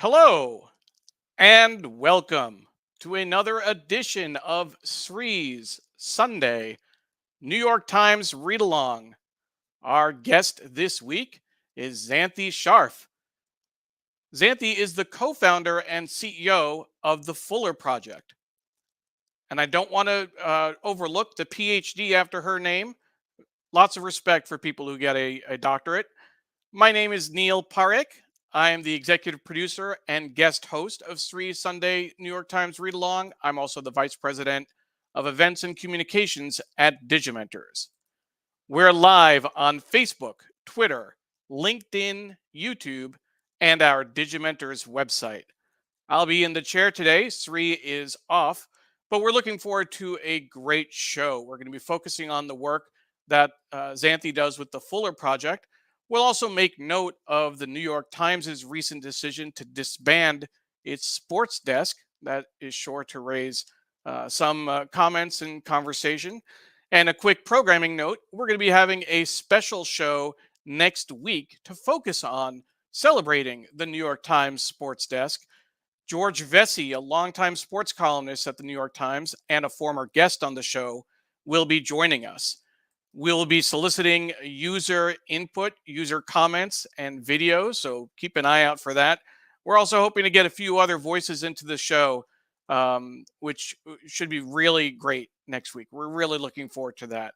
Hello and welcome to another edition of Sri's Sunday New York Times Read Along. Our guest this week is Xanthe Scharff. Xanthe is the co-founder and CEO of the Fuller Project. And I don't want to overlook the Ph.D. after her name. Lots of respect for people who get a doctorate. My name is Neil Parekh. I am the executive producer and guest host of Sri's Sunday New York Times Read Along. I'm also the vice president of events and communications at Digimentors. We're live on Facebook, Twitter, LinkedIn, YouTube, and our Digimentors website. I'll be in the chair today. Sri is off, but we're looking forward to a great show. We're going to be focusing on the work that Xanthe does with the Fuller Project. We'll also make note of the New York Times' recent decision to disband its sports desk. That is sure to raise some comments and conversation. And a quick programming note, we're going to be having a special show next week to focus on celebrating the New York Times sports desk. George Vesey, a longtime sports columnist at the New York Times and a former guest on the show, will be joining us. We'll be soliciting user input, user comments, and videos, so keep an eye out for that. We're also hoping to get a few other voices into the show, which should be really great next week. We're really looking forward to that.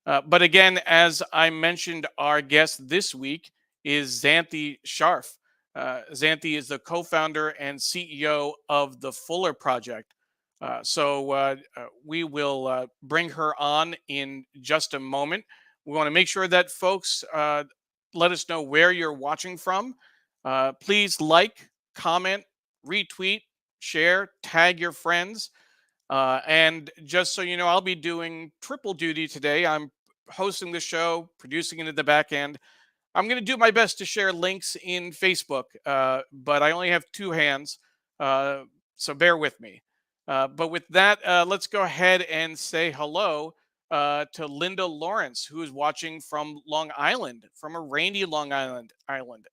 But again, as I mentioned, our guest this week is Xanthe Scharff. Xanthe is the co-founder and CEO of the Fuller Project. So we will bring her on in just a moment. We want to make sure that folks let us know where you're watching from. Please like, comment, retweet, share, tag your friends. And just so you know, I'll be doing triple duty today. I'm hosting the show, producing it at the back end. I'm going to do my best to share links in Facebook, but I only have two hands, so bear with me. But with that, let's go ahead and say hello to Linda Lawrence, who is watching from Long Island, from a rainy Long Island,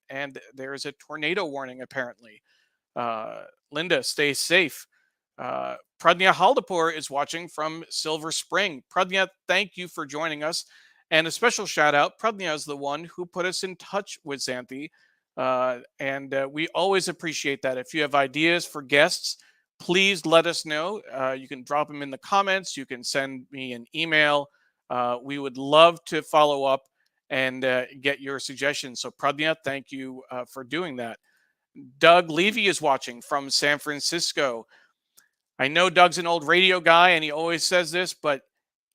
and there is a tornado warning apparently. Linda, stay safe. Pradnya Haldapur is watching from Silver Spring. Pradnya, thank you for joining us. And a special shout out, Pradnya is the one who put us in touch with Xanthe. And we always appreciate that. If you have ideas for guests, please let us know. You can drop them in the comments. You can send me an email. We would love to follow up and get your suggestions. So Pradnya, thank you for doing that. Doug Levy is watching from San Francisco. I know Doug's an old radio guy and he always says this, but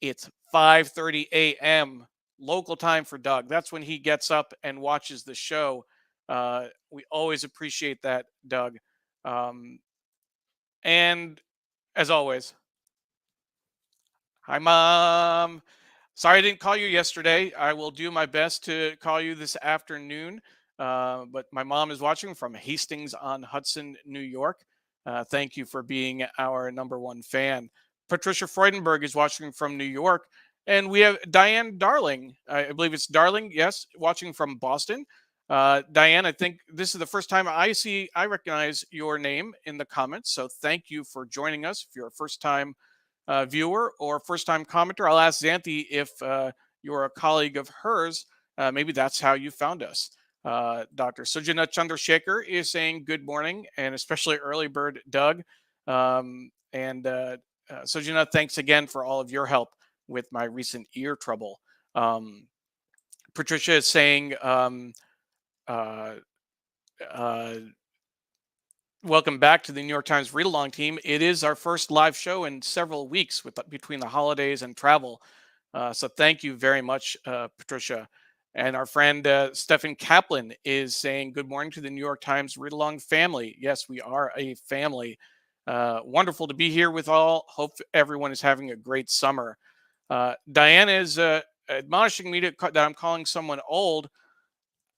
it's 5:30 a.m. local time for Doug. That's when he gets up and watches the show. We always appreciate that, Doug. And as always, hi, Mom. Sorry I didn't call you yesterday. I will do my best to call you this afternoon. But my mom is watching from Hastings on Hudson, New York. Thank you for being our number one fan. Patricia Freudenberg is watching from New York. And we have Diane Darling. I believe it's Darling, yes, watching from Boston. Diane, I think this is the first time I recognize your name in the comments. So thank you for joining us. If you're a first time viewer or first time commenter, I'll ask Xanthe if you're a colleague of hers. Maybe that's how you found us. Dr. Sujana Chandrasekhar is saying good morning, and especially early bird Doug. Sujana, thanks again for all of your help with my recent ear trouble. Patricia is saying, welcome back to the New York Times Read Along team. It is our first live show in several weeks between the holidays and travel. So thank you very much, Patricia. And our friend Stephen Kaplan is saying good morning to the New York Times Read Along family. Yes, we are a family. Wonderful to be here with all. Hope everyone is having a great summer. Diane is admonishing me that I'm calling someone old.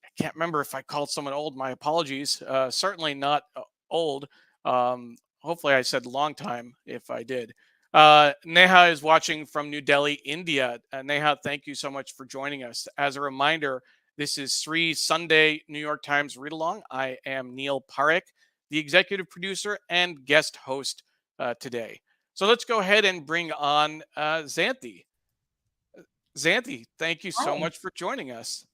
I can't remember if I called someone old. My apologies. Certainly not old. Hopefully I said long time if I did. Neha is watching from New Delhi, India. Neha, thank you so much for joining us. As a reminder, this is Sri's Sunday New York Times Read Along. I am Neil Parekh, the executive producer and guest host today. So let's go ahead and bring on Xanthe. Xanthe, thank you so Hi. much for joining us.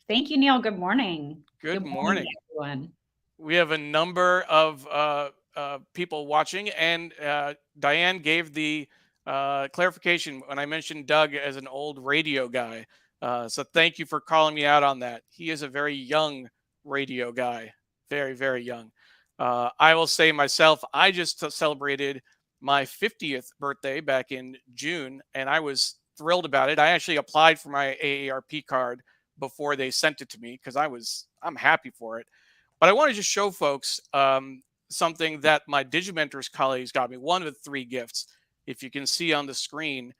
Thank you, Neil. Good morning. Good Good morning, morning. everyone. We have a number of people watching, and Diane gave the clarification when I mentioned Doug as an old radio guy. So thank you for calling me out on that. He is a very young radio guy, very, very young. I will say myself, I just celebrated my 50th birthday back in June, and I was thrilled about it. I actually applied for my AARP card before they sent it to me because I'm happy for it. But I want to just show folks something that my Digimentors colleagues got me. One of the three gifts, if you can see on the screen,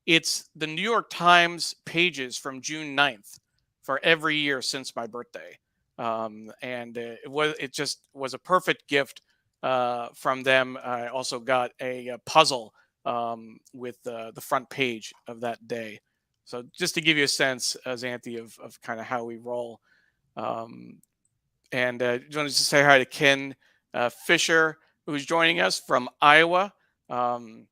it's the New York Times pages from June 9th for every year since my birthday. And it just was a perfect gift from them. I also got a puzzle with the front page of that day. So just to give you a sense, Xanthe, of kind of how we roll. Um, and just wanted to say hi to Ken Fisher, who's joining us from Iowa, um,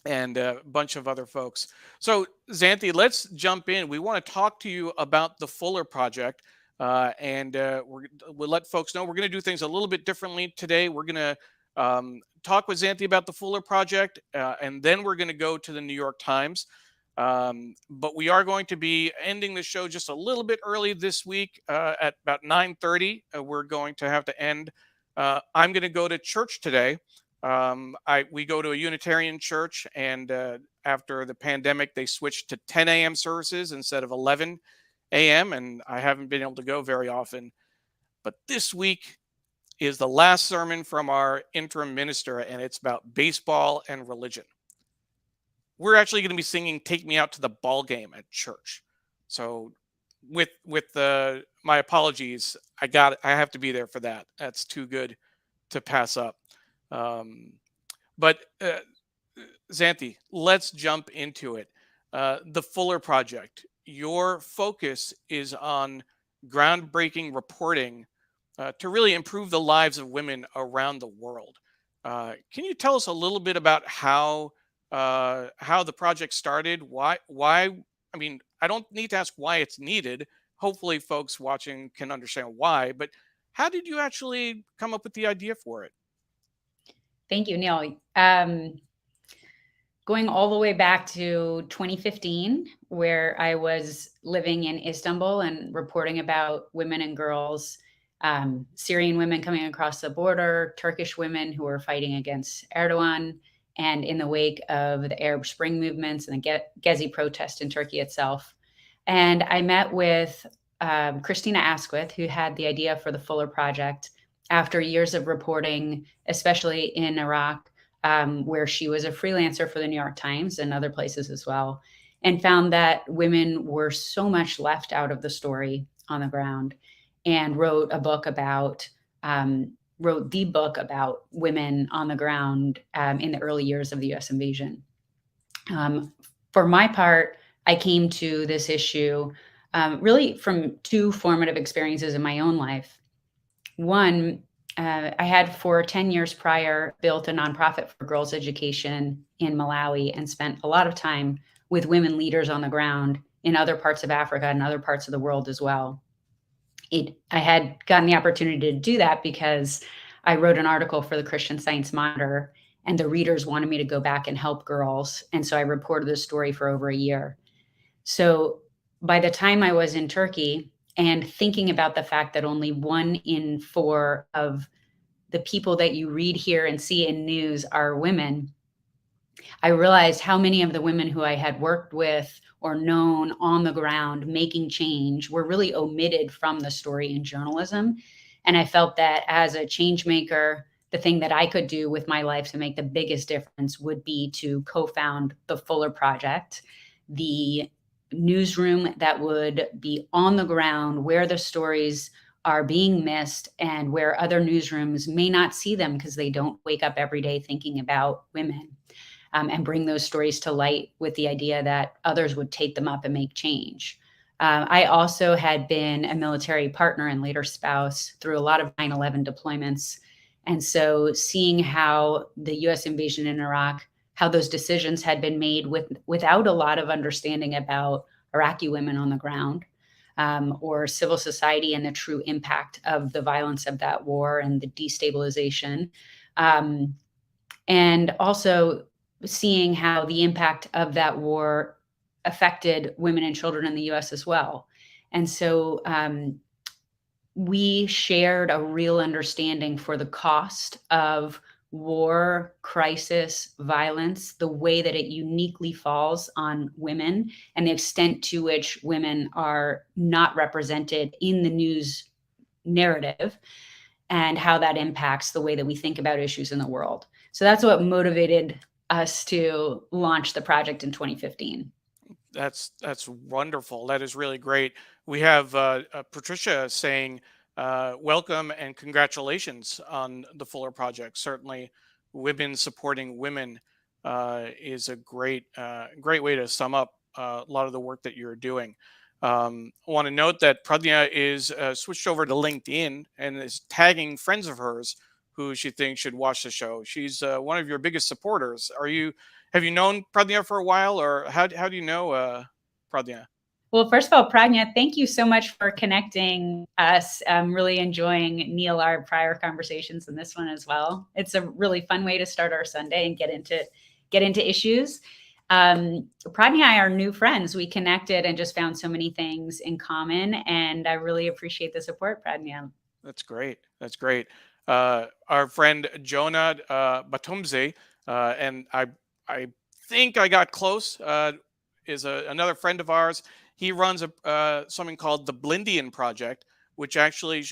and a bunch of other folks. So, Xanthe, let's jump in. We want to talk to you about the Fuller Project. And we'll let folks know we're going to do things a little bit differently today. We're going to talk with Xanthe about the Fuller Project, and then we're going to go to the New York Times. But we are going to be ending the show just a little bit early this week at about 9:30. We're going to have to end. I'm going to go to church today. We go to a Unitarian church, and after the pandemic, they switched to 10 a.m. services instead of 11 a.m. And I haven't been able to go very often. But this week is the last sermon from our interim minister, and it's about baseball and religion. We're actually going to be singing "Take Me Out to the Ball Game" at church. So, with my apologies, I have to be there for that. That's too good to pass up. Um, but Xanthe, let's jump into it. The Fuller Project. Your focus is on groundbreaking reporting to really improve the lives of women around the world. Can you tell us a little bit about how the project started? Why? I mean, I don't need to ask why it's needed. Hopefully, folks watching can understand why. But how did you actually come up with the idea for it? Thank you, Neil. Going all the way back to 2015, where I was living in Istanbul and reporting about women and girls, Syrian women coming across the border, Turkish women who were fighting against Erdogan, and in the wake of the Arab Spring movements and the Gezi protest in Turkey itself. And I met with Christina Asquith, who had the idea for the Fuller Project after years of reporting, especially in Iraq, where she was a freelancer for the New York Times and other places as well, and found that women were so much left out of the story on the ground, and wrote the book about women on the ground in the early years of the U.S. invasion. For my part, I came to this issue really from two formative experiences in my own life. One, I had for 10 years prior built a nonprofit for girls' education in Malawi and spent a lot of time with women leaders on the ground in other parts of Africa and other parts of the world as well. I had gotten the opportunity to do that because I wrote an article for the Christian Science Monitor, and the readers wanted me to go back and help girls. And so I reported this story for over a year. So by the time I was in Turkey, and thinking about the fact that only 1 in 4 of the people that you read, hear, and see in news are women, I realized how many of the women who I had worked with or known on the ground making change were really omitted from the story in journalism. And I felt that as a change maker, the thing that I could do with my life to make the biggest difference would be to co-found the Fuller Project, the newsroom that would be on the ground where the stories are being missed and where other newsrooms may not see them because they don't wake up every day thinking about women, and bring those stories to light with the idea that others would take them up and make change. I also had been a military partner and later spouse through a lot of 9/11 deployments. And so seeing how the US invasion in Iraq, how those decisions had been made without a lot of understanding about Iraqi women on the ground, or civil society and the true impact of the violence of that war and the destabilization. Um, and also seeing how the impact of that war affected women and children in the US as well. And so we shared a real understanding for the cost of war, crisis, violence, the way that it uniquely falls on women, and the extent to which women are not represented in the news narrative, and how that impacts the way that we think about issues in the world. So that's what motivated us to launch the project in 2015. That's wonderful. That is really great. We have Patricia saying, "Welcome and congratulations on the Fuller Project." Certainly, women supporting women is a great way to sum up a lot of the work that you're doing. I want to note that Pradnya is switched over to LinkedIn and is tagging friends of hers who she thinks should watch the show. She's one of your biggest supporters. Have you known Pradnya for a while, or how do you know Pradnya? Well, first of all, Pragna, thank you so much for connecting us. I'm really enjoying Neil, our prior conversations, and this one as well. It's a really fun way to start our Sunday and get into issues. Pragna and I are new friends. We connected and just found so many things in common, and I really appreciate the support, Pragna. That's great. That's great. Our friend Jonah Batumze, and I think I got close. Is another friend of ours. He runs something called the Blindian Project, which actually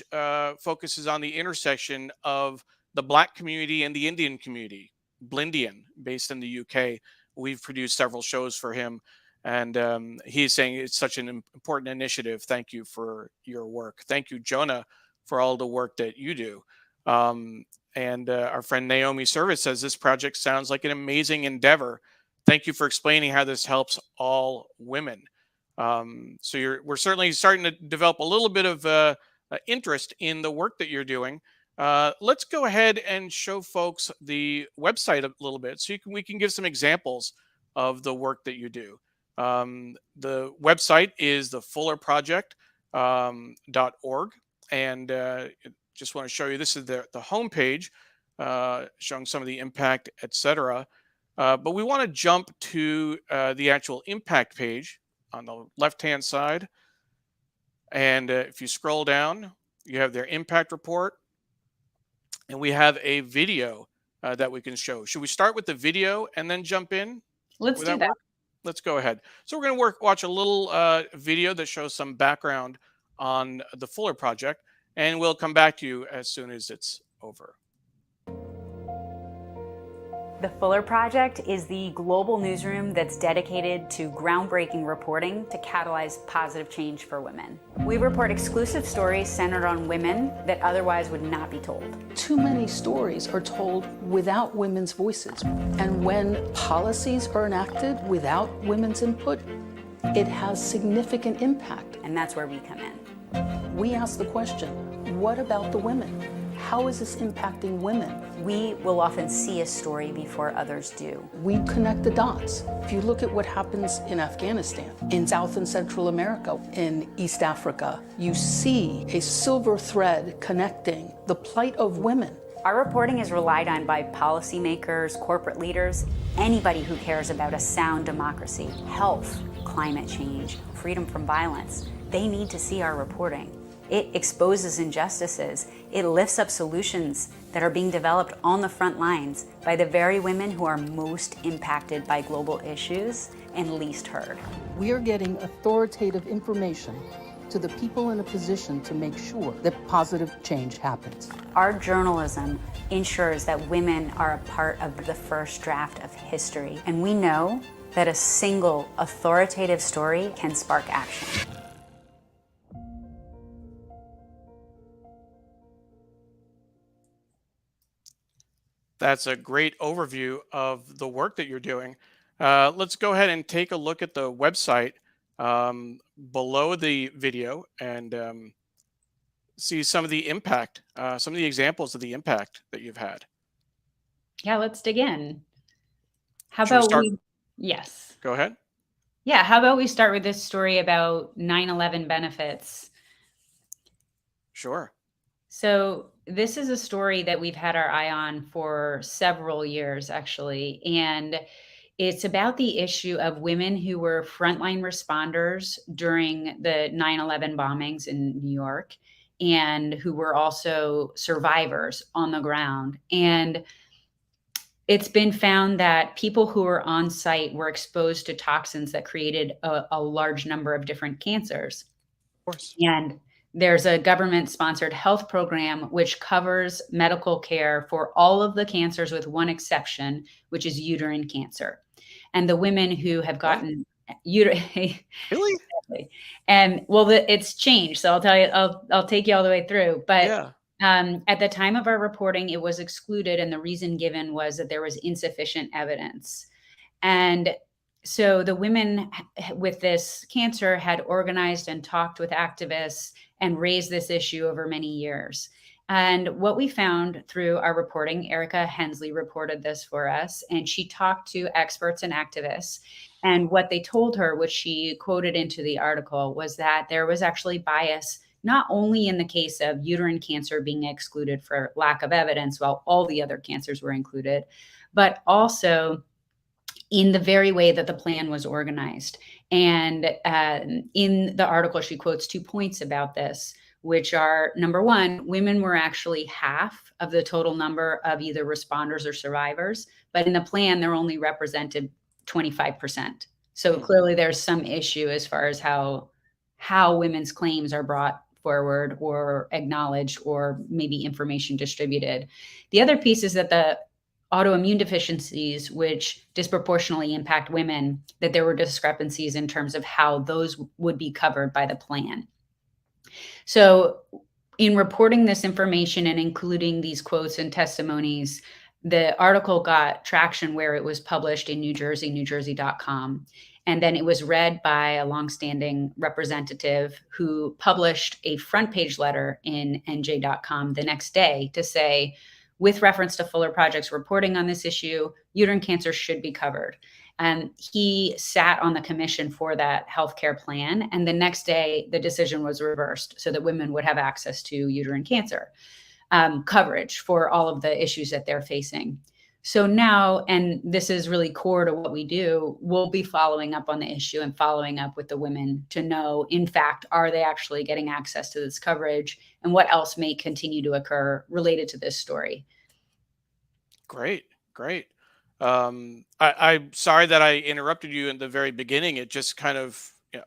focuses on the intersection of the Black community and the Indian community. Blindian, based in the UK. We've produced several shows for him, and he's saying it's such an important initiative. Thank you for your work. Thank you, Jonah, for all the work that you do. Um, and our friend Naomi Service says this project sounds like an amazing endeavor. Thank you for explaining how this helps all women. We're certainly starting to develop a little bit of interest in the work that you're doing. Let's go ahead and show folks the website a little bit so we can give some examples of the work that you do. The website is thefullerproject.org. And just want to show you, this is the homepage showing some of the impact, etc. But we want to jump to the actual impact page on the left-hand side. And if you scroll down, you have their impact report. And we have a video that we can show. Should we start with the video and then jump in? Let's do that. Work? Let's go ahead. So we're going to watch a little video that shows some background on the Fuller Project, and we'll come back to you as soon as it's over. The Fuller Project is the global newsroom that's dedicated to groundbreaking reporting to catalyze positive change for women. We report exclusive stories centered on women that otherwise would not be told. Too many stories are told without women's voices. And when policies are enacted without women's input, it has significant impact. And that's where we come in. We ask the question, what about the women? How is this impacting women? We will often see a story before others do. We connect the dots. If you look at what happens in Afghanistan, in South and Central America, in East Africa, you see a silver thread connecting the plight of women. Our reporting is relied on by policymakers, corporate leaders, anybody who cares about a sound democracy, health, climate change, freedom from violence. They need to see our reporting. It exposes injustices. It lifts up solutions that are being developed on the front lines by the very women who are most impacted by global issues and least heard. We are getting authoritative information to the people in a position to make sure that positive change happens. Our journalism ensures that women are a part of the first draft of history, and we know that a single authoritative story can spark action. That's a great overview of the work that you're doing. Let's go ahead and take a look at the website below the video and see some of the impact, some of the examples of the impact that you've had. Yeah, let's dig in. How Should we about start? we, yes. Go ahead. Yeah, how about we start with this story about 9/11 benefits? Sure. So, this is a story that we've had our eye on for several years, actually. And it's about the issue of women who were frontline responders during the 9/11 bombings in New York and who were also survivors on the ground. And it's been found that people who were on site were exposed to toxins that created a large number of different cancers. Of course. And there's a government sponsored health program which covers medical care for all of the cancers with one exception, which is uterine cancer. And the women who have What? gotten uterine, Really? and well, it's changed. So I'll tell you, I'll take you all the way through. But Yeah. at the time of our reporting, it was excluded, and the reason given was that there was insufficient evidence. And so the women with this cancer had organized and talked with activists and raised this issue over many years. And what we found through our reporting, Erica Hensley reported this for us, and she talked to experts and activists. And what they told her, which she quoted into the article, was that there was actually bias not only in the case of uterine cancer being excluded for lack of evidence, while all the other cancers were included, but also in the very way that the plan was organized. And in the article, she quotes 2 points about this, which are, number one, women were actually half of the total number of either responders or survivors, but in the plan, they're only represented 25%. So clearly there's some issue as far as how women's claims are brought forward or acknowledged or maybe information distributed. The other piece is that the autoimmune deficiencies, which disproportionately impact women, that there were discrepancies in terms of how those would be covered by the plan. So in reporting this information and including these quotes and testimonies, the article got traction where it was published in New Jersey, newjersey.com. And then it was read by a longstanding representative who published a front page letter in NJ.com the next day to say, with reference to Fuller Project's reporting on this issue, uterine cancer should be covered. And he sat on the commission for that healthcare plan. And the next day, the decision was reversed so that women would have access to uterine cancer coverage for all of the issues that they're facing. So now, and this is really core to what we do, we'll be following up on the issue and following up with the women to know, in fact, are they actually getting access to this coverage and what else may continue to occur related to this story. Great. Great. I'm sorry that I interrupted you in the very beginning. It just kind of, it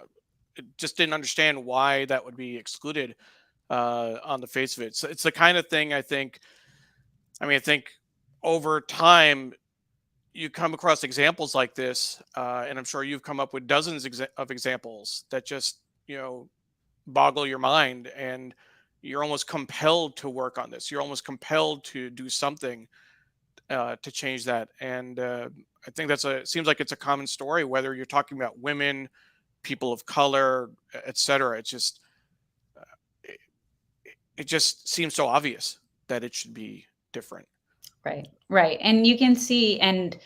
just didn't understand why that would be excluded on the face of it. So it's the kind of thing I think over time you come across examples like this, and I'm sure you've come up with dozens of examples that just, boggle your mind, and you're almost compelled to work on this. You're almost compelled to do something to change that. And I think seems like it's a common story, whether you're talking about women, people of color, etc. It's just, it just seems so obvious that it should be different. Right. And you can see, and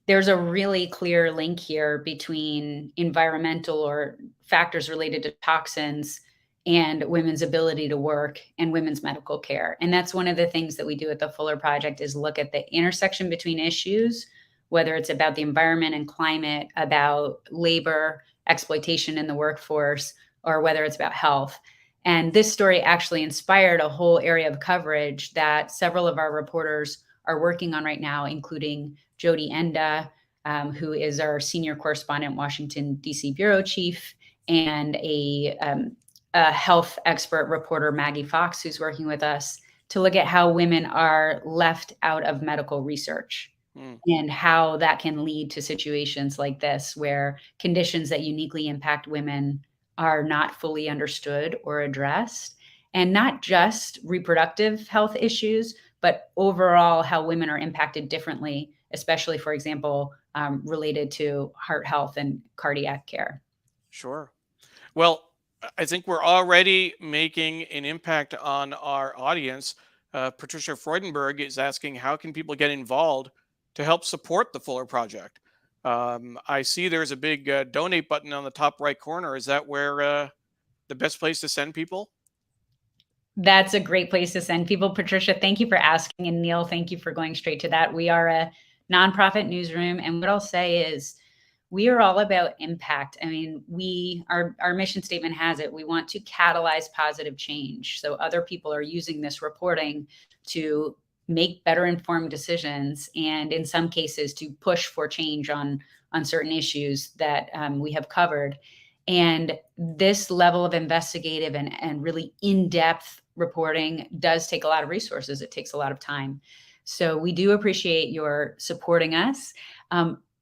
there's a really clear link here between environmental or factors related to toxins and women's ability to work and women's medical care. And that's one of the things that we do at the Fuller Project is look at the intersection between issues, whether it's about the environment and climate, about labor, exploitation in the workforce, or whether it's about health. And this story actually inspired a whole area of coverage that several of our reporters are working on right now, including Jody Enda, who is our senior correspondent, Washington, D.C. bureau chief, and a health expert reporter, Maggie Fox, who's working with us to look at how women are left out of medical research and how that can lead to situations like this, where conditions that uniquely impact women are not fully understood or addressed, and not just reproductive health issues, but overall how women are impacted differently, especially, for example, related to heart health and cardiac care. Sure. Well, I think we're already making an impact on our audience. Patricia Freudenberg is asking, how can people get involved to help support the Fuller Project? I see there's a big donate button on the top right corner. Is that where the best place to send people? That's a great place to send people. Patricia, thank you for asking. And Neil, thank you for going straight to that. We are a nonprofit newsroom. And what I'll say is we are all about impact. I mean, our mission statement has it. We want to catalyze positive change. So other people are using this reporting to make better informed decisions, and in some cases to push for change on certain issues that we have covered. And this level of investigative and really in-depth reporting does take a lot of resources. It takes a lot of time. So we do appreciate your supporting us.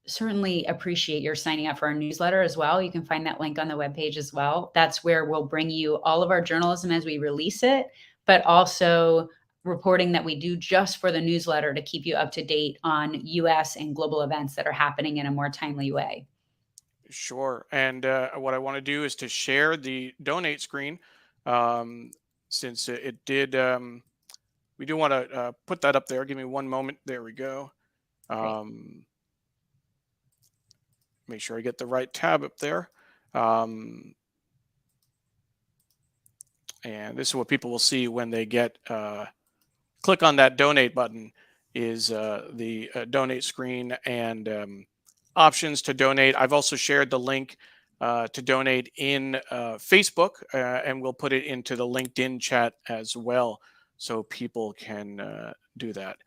Certainly appreciate your signing up for our newsletter as well. You can find that link on the webpage as well. That's where we'll bring you all of our journalism as we release it, but also reporting that we do just for the newsletter to keep you up to date on US and global events that are happening in a more timely way. Sure. And what I want to do is to share the donate screen, um, since it did. We do want to put that up there. Give me one moment. There we go. Great. Make sure I get the right tab up there. And this is what people will see when they get click on that donate button, is the donate screen and options to donate. I've also shared the link to donate in Facebook, and we'll put it into the LinkedIn chat as well, so people can do that.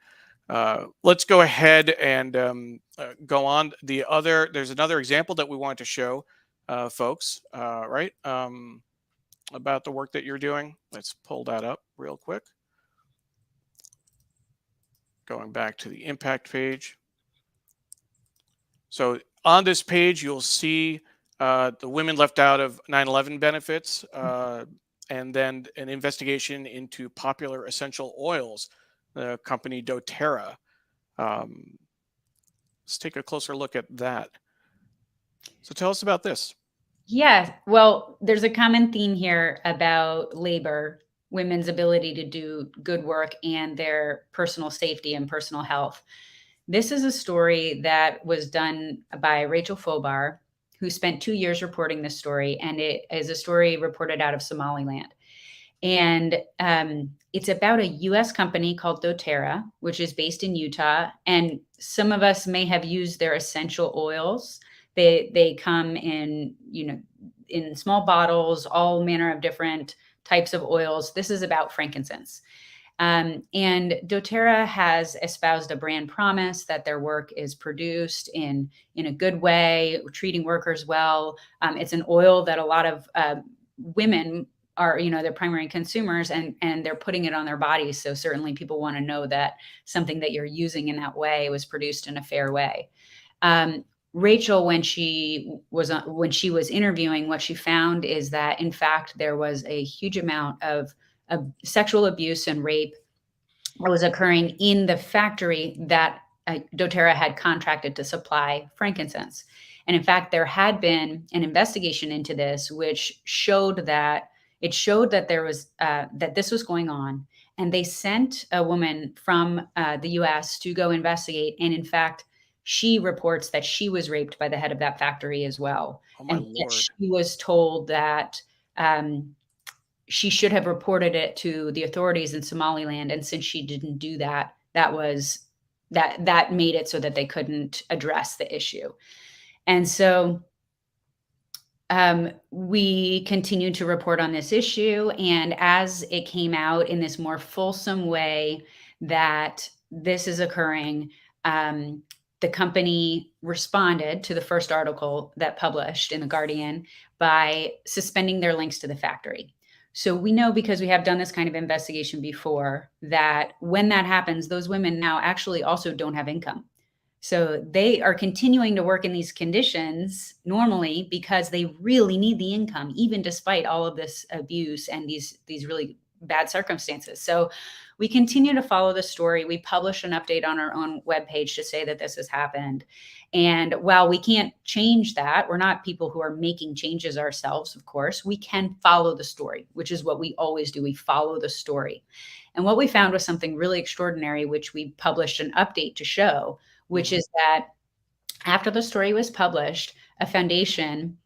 Let's go ahead and go on. There's another example that we want to show folks, right? About the work that you're doing. Let's pull that up real quick. Going back to the impact page. So on this page, you'll see the women left out of 9/11 benefits, and then an investigation into popular essential oils, the company doTERRA. Let's take a closer look at that. So tell us about this. Yeah, well, there's a common theme here about labor, women's ability to do good work, and their personal safety and personal health. This is a story that was done by Rachel Fobar, who spent 2 years reporting this story, and it is a story reported out of Somaliland. And it's about a U.S. company called doTERRA, which is based in Utah. And some of us may have used their essential oils. They come in, in small bottles, all manner of different types of oils. This is about frankincense. And doTERRA has espoused a brand promise that their work is produced in a good way, treating workers well. It's an oil that a lot of women are, their primary consumers, and they're putting it on their bodies. So certainly people want to know that something that you're using in that way was produced in a fair way. Rachel, when she was interviewing, what she found is that, in fact, there was a huge amount of sexual abuse and rape that was occurring in the factory that doTERRA had contracted to supply frankincense. And in fact, there had been an investigation into this, which showed that there was that this was going on. And they sent a woman from the U.S. to go investigate. And in fact, she reports that she was raped by the head of that factory as well. Oh my and Lord. She was told that she should have reported it to the authorities in Somaliland. And since she didn't do that, that made it so that they couldn't address the issue. And so we continued to report on this issue. And as it came out in this more fulsome way that this is occurring, the company responded to the first article that published in The Guardian by suspending their links to the factory. So we know, because we have done this kind of investigation before, that when that happens, those women now actually also don't have income. So they are continuing to work in these conditions normally because they really need the income, even despite all of this abuse and these really bad circumstances. So we continue to follow the story. We publish an update on our own webpage to say that this has happened. And while we can't change that, we're not people who are making changes ourselves, of course, we can follow the story, which is what we always do. We follow the story. And what we found was something really extraordinary, which we published an update to show, which is that after the story was published, a foundation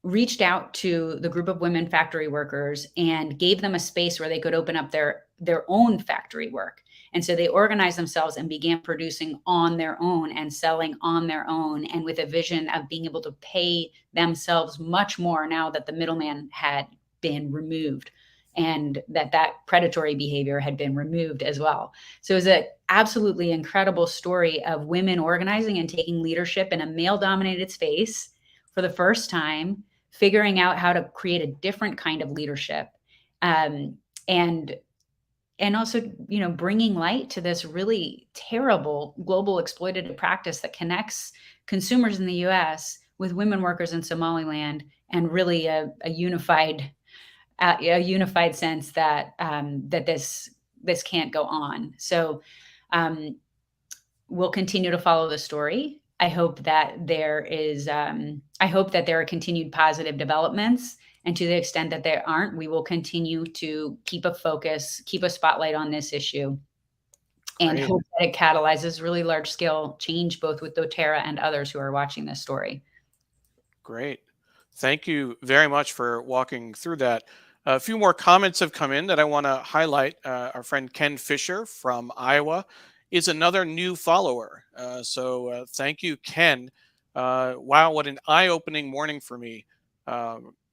reached out to the group of women factory workers and gave them a space where they could open up their own factory work. And so they organized themselves and began producing on their own and selling on their own, and with a vision of being able to pay themselves much more now that the middleman had been removed and that predatory behavior had been removed as well. So it was an absolutely incredible story of women organizing and taking leadership in a male-dominated space for the first time, figuring out how to create a different kind of leadership, and also, bringing light to this really terrible global exploitative practice that connects consumers in the U.S. with women workers in Somaliland, and really a unified sense that that this can't go on. So we'll continue to follow the story. I hope that there are continued positive developments. And to the extent that there aren't, we will continue to keep a focus, keep a spotlight on this issue, and hope that it catalyzes really large scale change, both with doTERRA and others who are watching this story. Great. Thank you very much for walking through that. A few more comments have come in that I want to highlight. Our friend Ken Fisher from Iowa is another new follower. So thank you, Ken. Wow, what an eye-opening morning for me.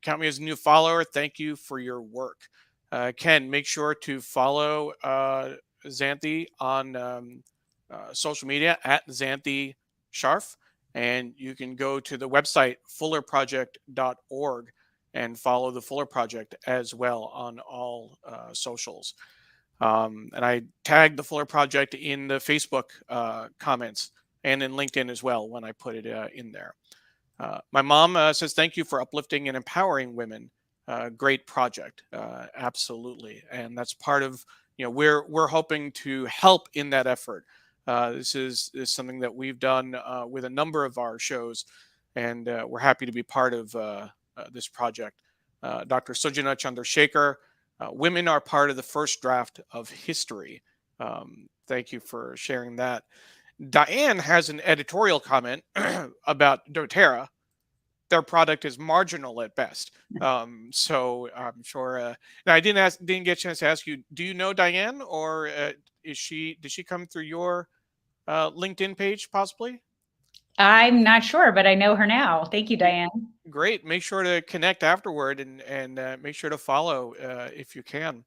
Count me as a new follower. Thank you for your work. Ken, make sure to follow Xanthe on social media at Xanthe Scharff. And you can go to the website fullerproject.org and follow the Fuller Project as well on all socials. And I tagged the Fuller Project in the Facebook comments and in LinkedIn as well when I put it in there. My mom says, thank you for uplifting and empowering women. Great project. Absolutely. And that's part of, we're hoping to help in that effort. This is something that we've done with a number of our shows, and we're happy to be part of this project. Dr. Sujana Chandrasekhar, women are part of the first draft of history. Thank you for sharing that. Diane has an editorial comment about doTERRA. Their product is marginal at best. So I'm sure. Now I didn't get a chance to ask you. Do you know Diane, or did she come through your LinkedIn page possibly? I'm not sure, but I know her now. Thank you, Diane. Great. Make sure to connect afterward and make sure to follow if you can.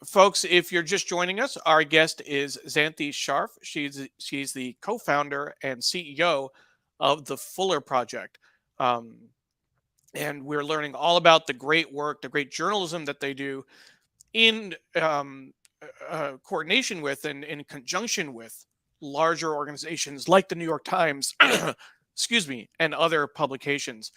Folks, if you're just joining us, our guest is Xanthe Scharff. She's the co-founder and CEO of the Fuller Project. And we're learning all about the great work, the great journalism that they do in coordination with and in conjunction with larger organizations like the New York Times, excuse me, and other publications.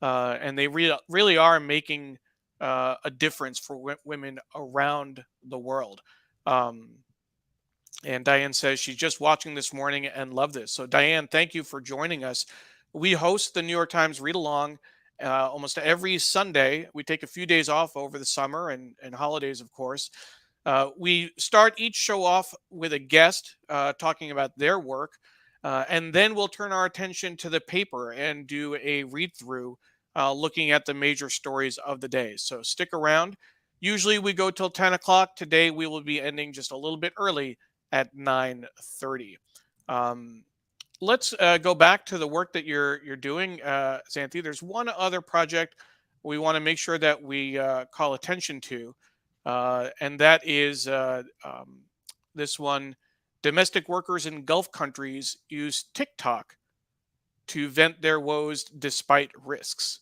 And they really are making a difference for women around the world. And Diane says she's just watching this morning and loved this. So Diane, thank you for joining us. We host the New York Times Read Along almost every Sunday. We take a few days off over the summer and holidays, of course. We start each show off with a guest talking about their work. And then we'll turn our attention to the paper and do a read through looking at the major stories of the day. So stick around. Usually we go till 10 o'clock. Today we will be ending just a little bit early at 9:30. Let's go back to the work that you're doing, Xanthe. There's one other project we want to make sure that we call attention to, and that is this one. Domestic workers in Gulf countries use TikTok to vent their woes despite risks.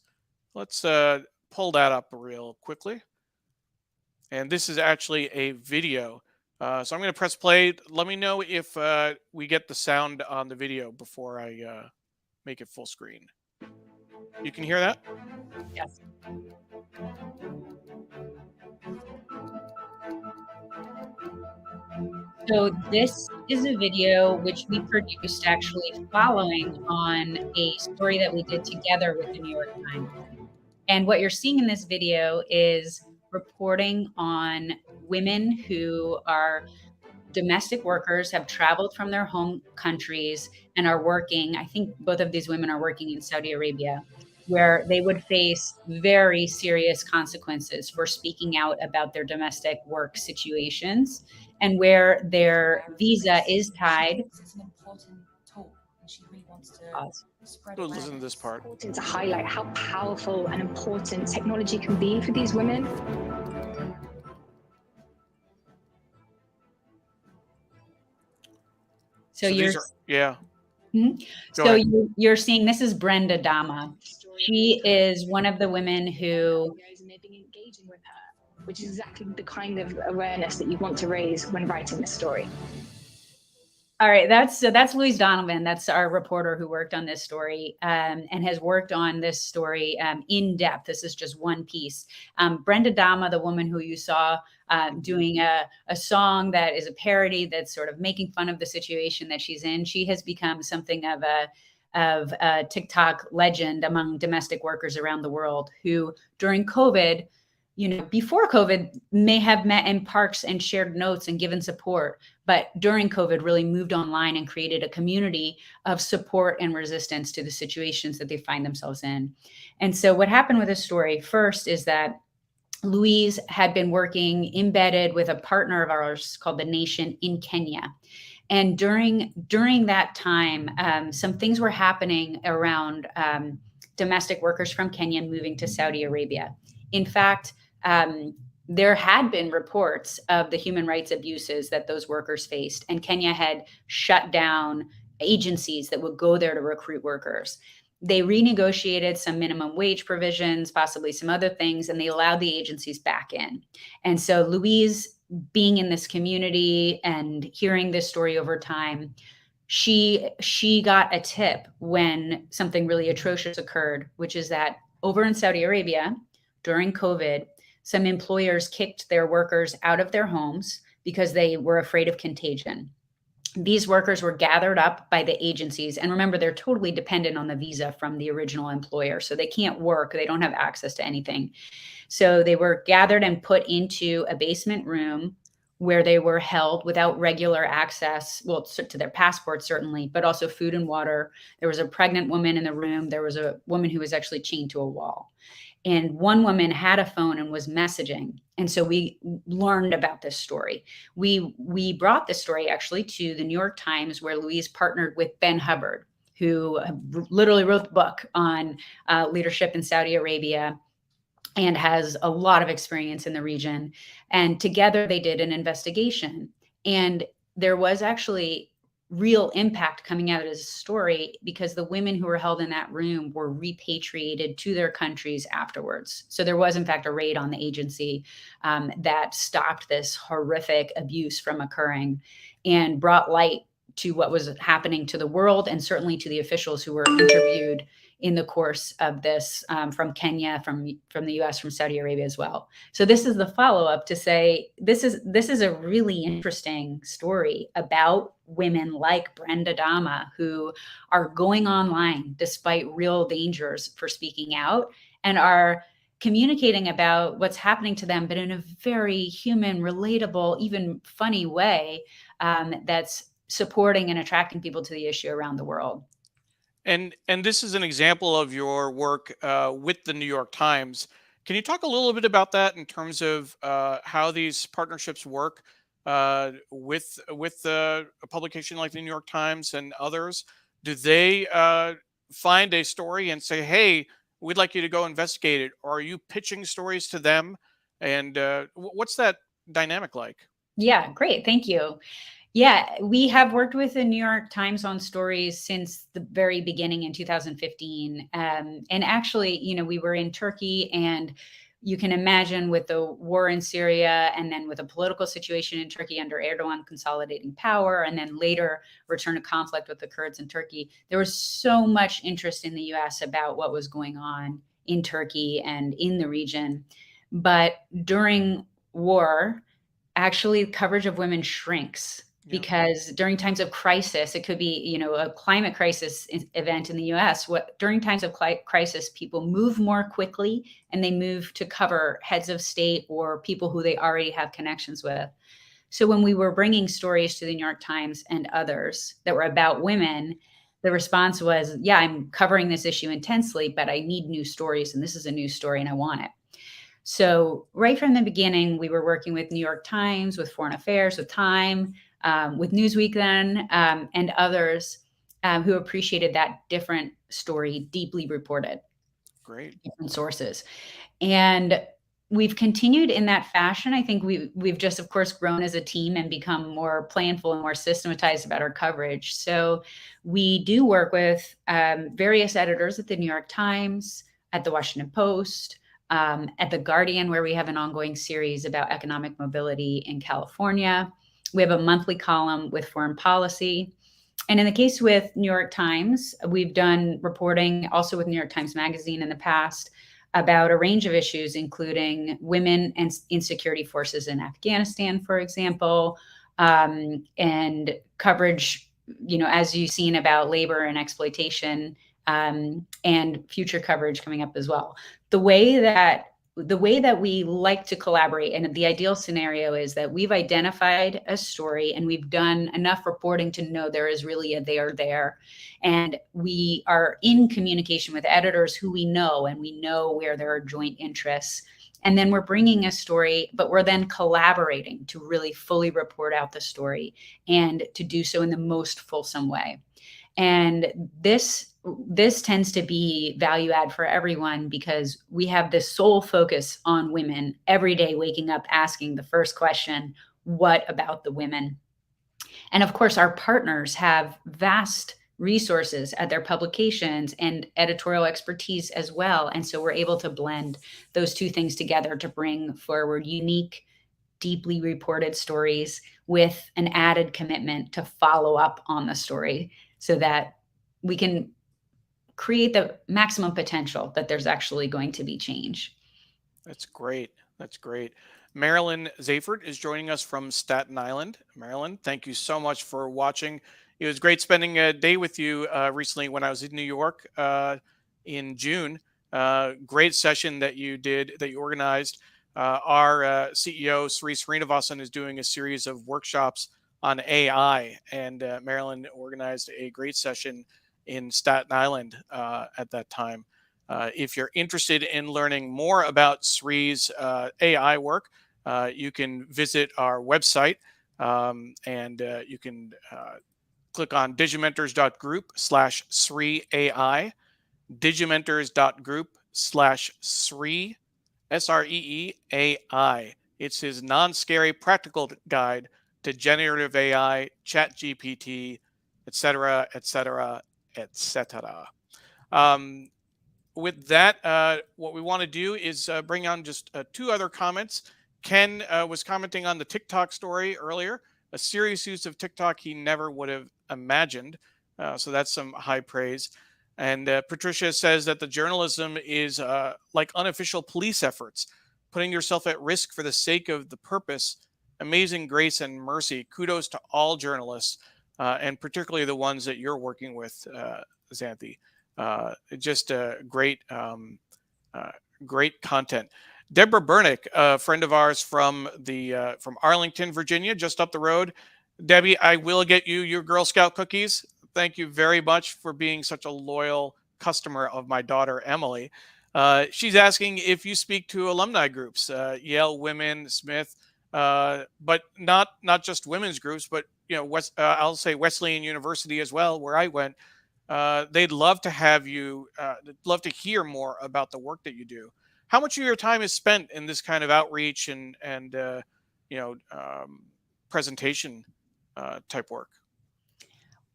Let's pull that up real quickly. And this is actually a video. So I'm going to press play. Let me know if we get the sound on the video before I make it full screen. You can hear that? Yes. So this is a video which we produced actually following on a story that we did together with the New York Times. And what you're seeing in this video is reporting on women who are domestic workers, have traveled from their home countries and are working. I think both of these women are working in Saudi Arabia, where they would face very serious consequences for speaking out about their domestic work situations, and where their visa is tied. Pause. Go listen to this part. To highlight how powerful and important technology can be for these women. So you're yeah. Mhm. So you're seeing, this is Brenda Dama. She is one of the women who, and they've been engaging with her, which is exactly the kind of awareness that you want to raise when writing this story. all right, that's Louise Donovan. That's our reporter who worked on this story and has worked on this story in depth. This is just one piece. Brenda Dama, the woman who you saw doing a song that is a parody that's sort of making fun of the situation that she's in, she has become something of a TikTok legend among domestic workers around the world who, during COVID, before COVID, may have met in parks and shared notes and given support, but during COVID really moved online and created a community of support and resistance to the situations that they find themselves in. And so what happened with this story first is that Louise had been working embedded with a partner of ours called The Nation in Kenya. And during that time, some things were happening around domestic workers from Kenya moving to Saudi Arabia. In fact, there had been reports of the human rights abuses that those workers faced, and Kenya had shut down agencies that would go there to recruit workers. They renegotiated some minimum wage provisions, possibly some other things, and they allowed the agencies back in. And so Louise, being in this community and hearing this story over time, she got a tip when something really atrocious occurred, which is that over in Saudi Arabia during COVID, some employers kicked their workers out of their homes because they were afraid of contagion. These workers were gathered up by the agencies. And remember, they're totally dependent on the visa from the original employer. So they can't work. They don't have access to anything. So they were gathered and put into a basement room where they were held without regular access, well, to their passports, certainly, but also food and water. There was a pregnant woman in the room. There was a woman who was actually chained to a wall. And one woman had a phone and was messaging. And so we learned about this story. We brought this story actually to the New York Times, where Louise partnered with Ben Hubbard, who literally wrote the book on leadership in Saudi Arabia and has a lot of experience in the region. And together they did an investigation. And there was actually real impact coming out of this story, because the women who were held in that room were repatriated to their countries afterwards. So there was, in fact, a raid on the agency that stopped this horrific abuse from occurring and brought light to what was happening to the world, and certainly to the officials who were interviewed in the course of this from Kenya, from the US, from Saudi Arabia as well. So this is the follow-up to say, this is a really interesting story about women like Brenda Dama, who are going online despite real dangers for speaking out, and are communicating about what's happening to them, but in a very human, relatable, even funny way that's supporting and attracting people to the issue around the world. And this is an example of your work with the New York Times. Can you talk a little bit about that in terms of how these partnerships work with a publication like the New York Times and others? Do they find a story and say, "Hey, we'd like you to go investigate it," or are you pitching stories to them? And what's that dynamic like? Yeah, great. Thank you. Yeah, we have worked with the New York Times on stories since the very beginning in 2015. And actually, we were in Turkey, and you can imagine, with the war in Syria, and then with a political situation in Turkey under Erdogan consolidating power, and then later return to conflict with the Kurds in Turkey, there was so much interest in the US about what was going on in Turkey and in the region. But during war, actually, coverage of women shrinks. Yeah. because during times of crisis, it could be, a climate crisis event in the US. During times of crisis, people move more quickly and they move to cover heads of state or people who they already have connections with. So when we were bringing stories to the New York Times and others that were about women, the response was, yeah, I'm covering this issue intensely, but I need new stories. And this is a new story and I want it. So right from the beginning, we were working with New York Times, with Foreign Affairs, with Time, with Newsweek then, and others who appreciated that different story, deeply reported, Great. different sources. And we've continued in that fashion. I think we've just, of course, grown as a team and become more planful and more systematized about our coverage. So we do work with various editors at the New York Times, at the Washington Post, at the Guardian, where we have an ongoing series about economic mobility in California. We have a monthly column with Foreign Policy. And in the case with New York Times, we've done reporting also with New York Times Magazine in the past about a range of issues, including women and insecurity forces in Afghanistan, for example, and coverage, as you've seen, about labor and exploitation, and future coverage coming up as well. The way that we like to collaborate, and the ideal scenario is that we've identified a story and we've done enough reporting to know there is really a there. And we are in communication with editors who we know, and we know where there are joint interests. And then we're bringing a story, but we're then collaborating to really fully report out the story and to do so in the most fulsome way. And this tends to be value add for everyone because we have this sole focus on women every day, waking up asking the first question, what about the women? And of course, our partners have vast resources at their publications and editorial expertise as well. And so we're able to blend those two things together to bring forward unique, deeply reported stories with an added commitment to follow up on the story so that we can create the maximum potential that there's actually going to be change. That's great. That's great. Marilyn Zafert is joining us from Staten Island. Marilyn, thank you so much for watching. It was great spending a day with you recently when I was in New York in June. Great session that you organized. Our CEO, Sri Srinivasan, is doing a series of workshops on AI, and Marilyn organized a great session in Staten Island at that time. If you're interested in learning more about Sri's AI work, you can visit our website, and you can click on digimentors.group/SriAI, digimentors.group/Sri, SREEAI. It's his non-scary practical guide to generative AI, chat GPT, etc., etc., etc. With that, what we want to do is bring on just two other comments. Ken was commenting on the TikTok story earlier, a serious use of TikTok he never would have imagined. So that's some high praise. And Patricia says that the journalism is like unofficial police efforts, putting yourself at risk for the sake of the purpose. Amazing grace and mercy. Kudos to all journalists, and particularly the ones that you're working with, Xanthe. Just great content. Deborah Bernick, a friend of ours from Arlington, Virginia, just up the road. Debbie, I will get you your Girl Scout cookies. Thank you very much for being such a loyal customer of my daughter, Emily. She's asking if you speak to alumni groups, Yale Women, Smith, but not just women's groups, but I'll say Wesleyan University as well, where I went. They'd love to have you. They'd love to hear more about the work that you do. How much of your time is spent in this kind of outreach and presentation type work?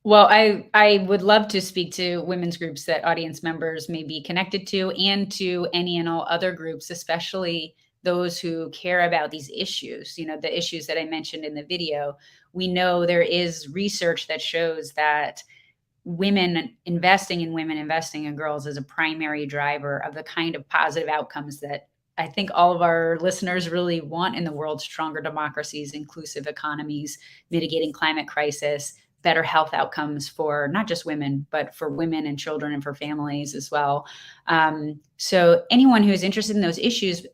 Well, I would love to speak to women's groups that audience members may be connected to, and to any and all other groups, especially those who care about these issues, the issues that I mentioned in the video. We know there is research that shows that women investing in girls is a primary driver of the kind of positive outcomes that I think all of our listeners really want in the world: stronger democracies, inclusive economies, mitigating climate crisis, better health outcomes for not just women, but for women and children and for families as well. So anyone who is interested in those issues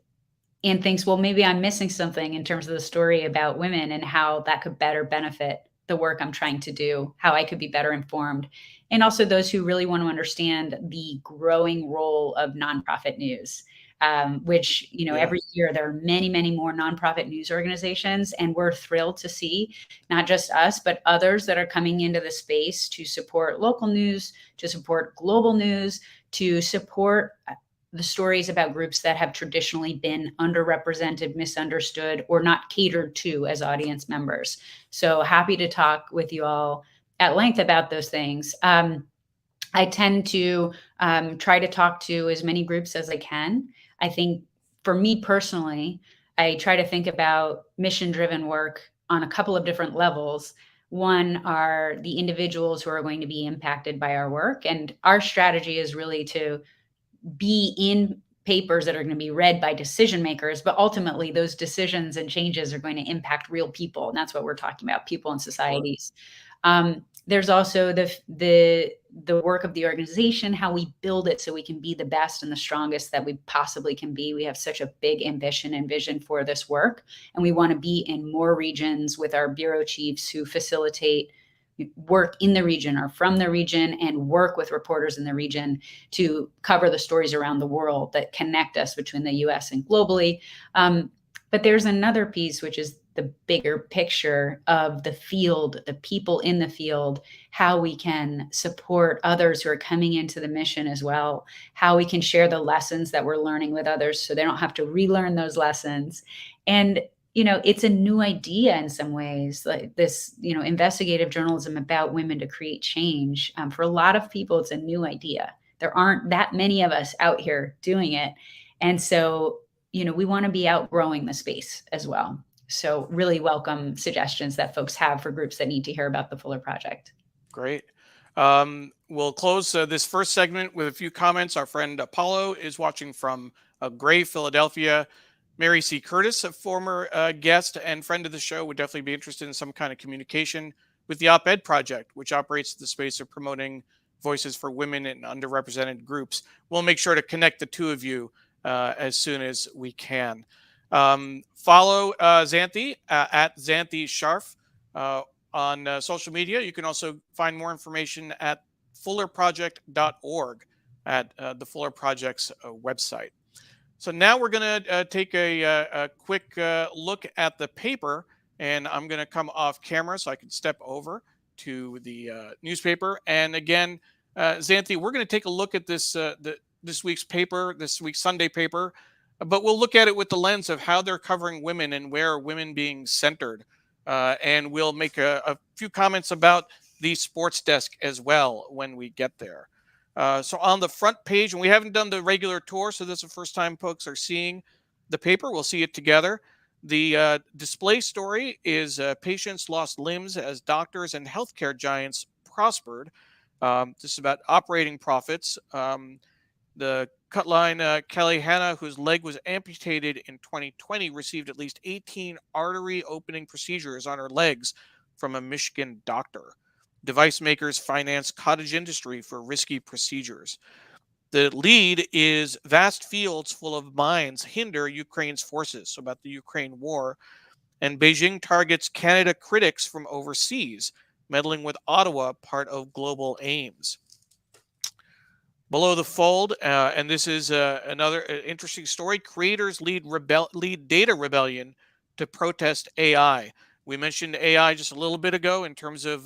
and thinks, well, maybe I'm missing something in terms of the story about women and how that could better benefit the work I'm trying to do, how I could be better informed. And also those who really want to understand the growing role of nonprofit news, which, every year there are many, many more nonprofit news organizations. And we're thrilled to see not just us, but others that are coming into the space to support local news, to support global news, to support the stories about groups that have traditionally been underrepresented, misunderstood, or not catered to as audience members. So happy to talk with you all at length about those things. I tend to try to talk to as many groups as I can. I think for me personally, I try to think about mission-driven work on a couple of different levels. One are the individuals who are going to be impacted by our work. And our strategy is really to be in papers that are going to be read by decision makers, but ultimately those decisions and changes are going to impact real people. And that's what we're talking about, people and societies. There's also the work of the organization, how we build it so we can be the best and the strongest that we possibly can be. We have such a big ambition and vision for this work, and we want to be in more regions with our bureau chiefs who facilitate work in the region or from the region and work with reporters in the region to cover the stories around the world that connect us between the US and globally. But there's another piece, which is the bigger picture of the field, the people in the field, how we can support others who are coming into the mission as well, how we can share the lessons that we're learning with others so they don't have to relearn those lessons. And it's a new idea in some ways, like this, investigative journalism about women to create change. For a lot of people, it's a new idea. There aren't that many of us out here doing it. And so, we want to be outgrowing the space as well. So really welcome suggestions that folks have for groups that need to hear about the Fuller Project. Great. We'll close this first segment with a few comments. Our friend Apollo is watching from Gray, Philadelphia. Mary C. Curtis, a former guest and friend of the show, would definitely be interested in some kind of communication with the Op-Ed Project, which operates the space of promoting voices for women and underrepresented groups. We'll make sure to connect the two of you as soon as we can. Follow Xanthe at Xanthe Scharff on social media. You can also find more information at fullerproject.org at the Fuller Project's website. So now we're going to take a quick look at the paper, and I'm going to come off camera so I can step over to the newspaper. And again, Xanthe, we're going to take a look at this this week's paper, this week's Sunday paper, but we'll look at it with the lens of how they're covering women and where are women being centered. And we'll make a few comments about the sports desk as well when we get there. So on the front page, and we haven't done the regular tour, so this is the first time folks are seeing the paper. We'll see it together. The display story is patients lost limbs as doctors and healthcare giants prospered. This is about operating profits. The cutline Kelly Hanna, whose leg was amputated in 2020, received at least 18 artery opening procedures on her legs from a Michigan doctor. Device makers finance cottage industry for risky procedures. The lead is vast fields full of mines hinder Ukraine's forces, so about the Ukraine war. And Beijing targets Canada critics from overseas, meddling with Ottawa, part of global aims. Below the fold, and this is another interesting story, creators lead data rebellion to protest AI. We mentioned AI just a little bit ago in terms of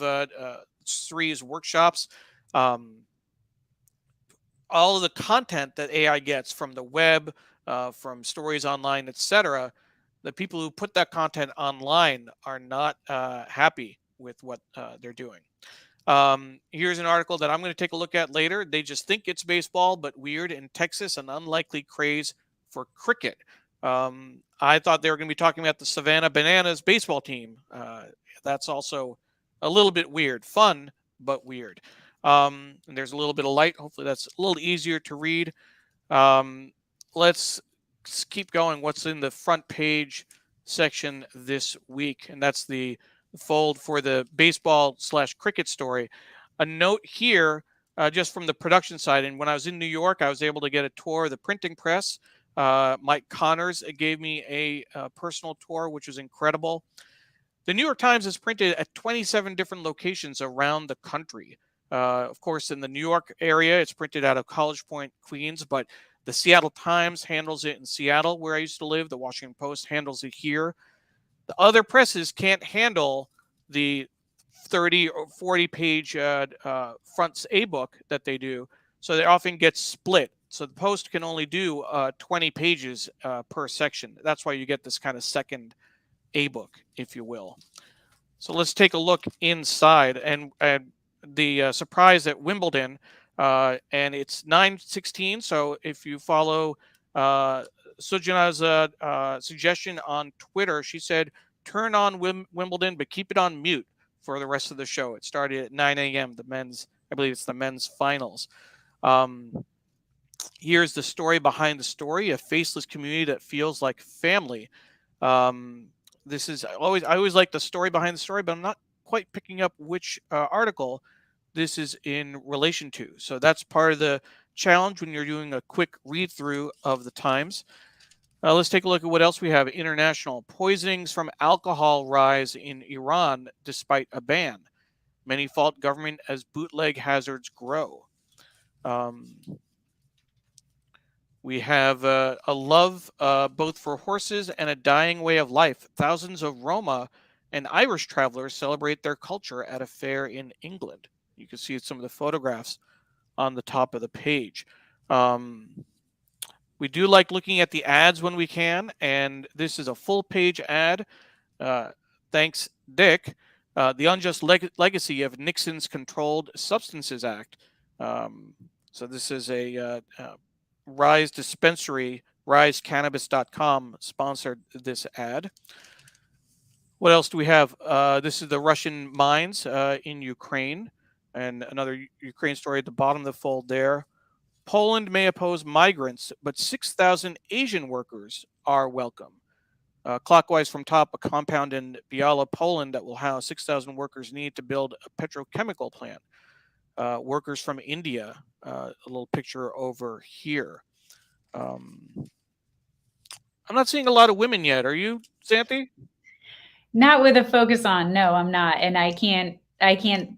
SRI's workshops. All of the content that AI gets from the web, from stories online, etc., the people who put that content online are not happy with what they're doing. Here's an article that I'm going to take a look at later. They just think it's baseball, but weird. In Texas, an unlikely craze for cricket. I thought they were going to be talking about the Savannah Bananas baseball team. That's also a little bit weird. Fun, but weird. And there's a little bit of light. Hopefully that's a little easier to read. Let's let's keep going. What's in the front page section this week? And that's the fold for the baseball/cricket story. A note here, just from the production side. And when I was in New York, I was able to get a tour of the printing press. Mike Connors gave me a personal tour, which was incredible. The New York Times is printed at 27 different locations around the country. Of course, in the New York area, it's printed out of College Point, Queens, but the Seattle Times handles it in Seattle, where I used to live. The Washington Post handles it here. The other presses can't handle the 30 or 40 page fronts A book that they do. So they often get split. So the Post can only do 20 pages per section. That's why you get this kind of second A book, if you will. So let's take a look inside. And the surprise at Wimbledon, and it's 9:16. So if you follow Sujana's suggestion on Twitter, she said, turn on Wimbledon, but keep it on mute for the rest of the show. It started at 9 a.m., I believe it's the men's finals. Here's the story behind the story, a faceless community that feels like family. This is I always like the story behind the story, but I'm not quite picking up which article this is in relation to. So that's part of the challenge when you're doing a quick read through of the Times. Let's take a look at what else we have. International poisonings from alcohol rise in Iran despite a ban. Many fault government as bootleg hazards grow. We have a love both for horses and a dying way of life. Thousands of Roma and Irish travelers celebrate their culture at a fair in England. You can see some of the photographs on the top of the page. We do like looking at the ads when we can, and this is a full-page ad. Thanks, Dick. The unjust legacy of Nixon's Controlled Substances Act. So this is a Rise Dispensary, RiseCannabis.com sponsored this ad. What else do we have? This is the Russian mines in Ukraine, and another Ukraine story at the bottom of the fold there. Poland may oppose migrants, but 6,000 Asian workers are welcome. Clockwise from top, a compound in Biała, Poland that will house 6,000 workers need to build a petrochemical plant. Workers from India, a little picture over here. I'm not seeing a lot of women yet. Are you, Xanthe? Not with a focus on. No, I'm not. And I can't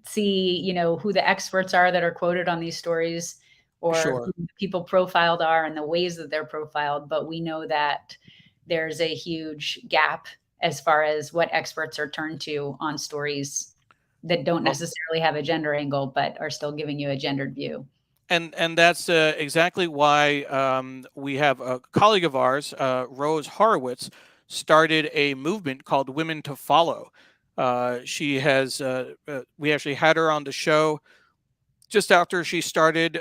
see, who the experts are that are quoted on these stories, or Sure. who the people profiled are and the ways that they're profiled. But we know that there's a huge gap as far as what experts are turned to on stories that don't necessarily have a gender angle, but are still giving you a gendered view. And that's exactly why we have a colleague of ours, Rose Horowitz, started a movement called Women to Follow. She has, we actually had her on the show just after she started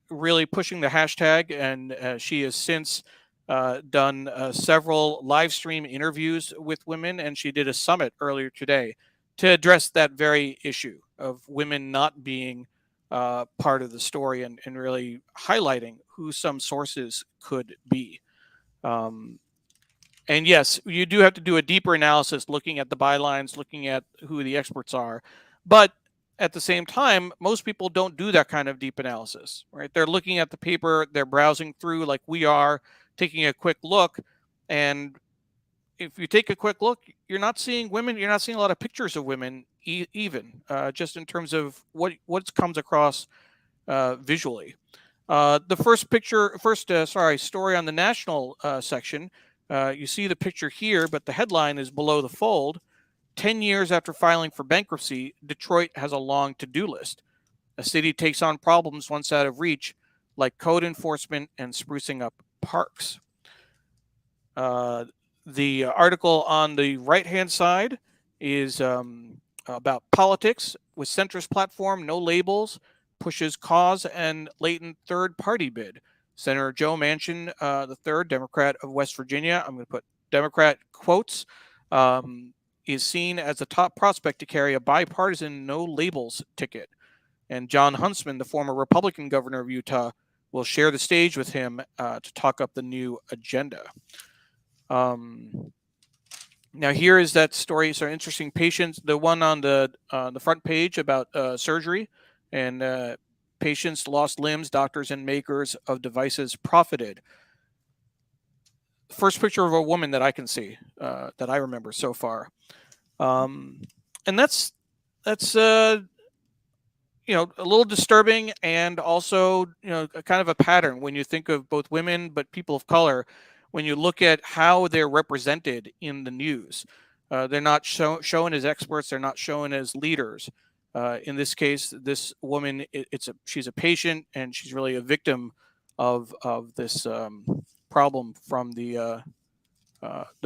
really pushing the hashtag, and she has since done several live stream interviews with women, and she did a summit earlier today to address that very issue of women not being part of the story, and really highlighting who some sources could be. And yes, you do have to do a deeper analysis, looking at the bylines, looking at who the experts are. But at the same time, most people don't do that kind of deep analysis, right? They're looking at the paper, they're browsing through like we are, taking a quick look. And if you take a quick look, you're not seeing women, you're not seeing a lot of pictures of women even, just in terms of what comes across visually. The first story on the national section, you see the picture here, but the headline is below the fold. 10 years after filing for bankruptcy, Detroit has a long to-do list. A city takes on problems once out of reach, like code enforcement and sprucing up parks. The article on the right-hand side is about politics with centrist platform, no labels, pushes cause and latent third-party bid. Senator Joe Manchin, the third Democrat of West Virginia, I'm going to put Democrat quotes, is seen as the top prospect to carry a bipartisan no labels ticket. And John Huntsman, the former Republican governor of Utah, we'll share the stage with him to talk up the new agenda. Now here is that story. So interesting patients. The one on the front page about surgery and patients lost limbs, doctors and makers of devices profited. First picture of a woman that I can see that I remember so far, and that's a little disturbing, and also kind of a pattern when you think of both women but people of color. When you look at how they're represented in the news, they're not shown as experts. They're not shown as leaders. In this case, this woman, she's a patient, and she's really a victim of this problem from the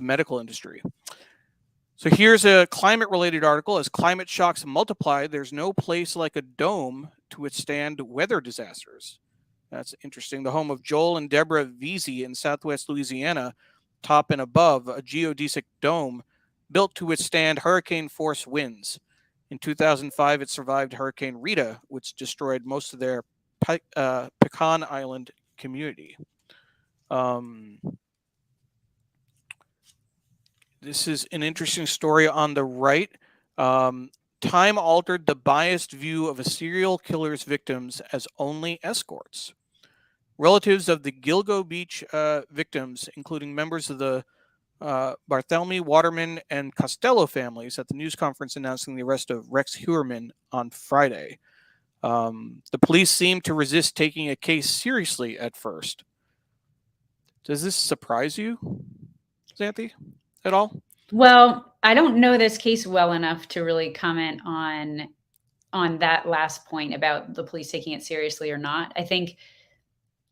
medical industry. So here's a climate-related article. As climate shocks multiply, there's no place like a dome to withstand weather disasters. That's interesting. The home of Joel and Deborah Veazey in Southwest Louisiana, top and above a geodesic dome built to withstand hurricane-force winds. In 2005, it survived Hurricane Rita, which destroyed most of their Pecan Island community. This is an interesting story on the right. Time altered the biased view of a serial killer's victims as only escorts. Relatives of the Gilgo Beach victims, including members of the Barthelemy, Waterman, and Costello families, at the news conference announcing the arrest of Rex Heuermann on Friday. The police seemed to resist taking a case seriously at first. Does this surprise you, Xanthe, at all? Well, I don't know this case well enough to really comment on that last point about the police taking it seriously or not. I think,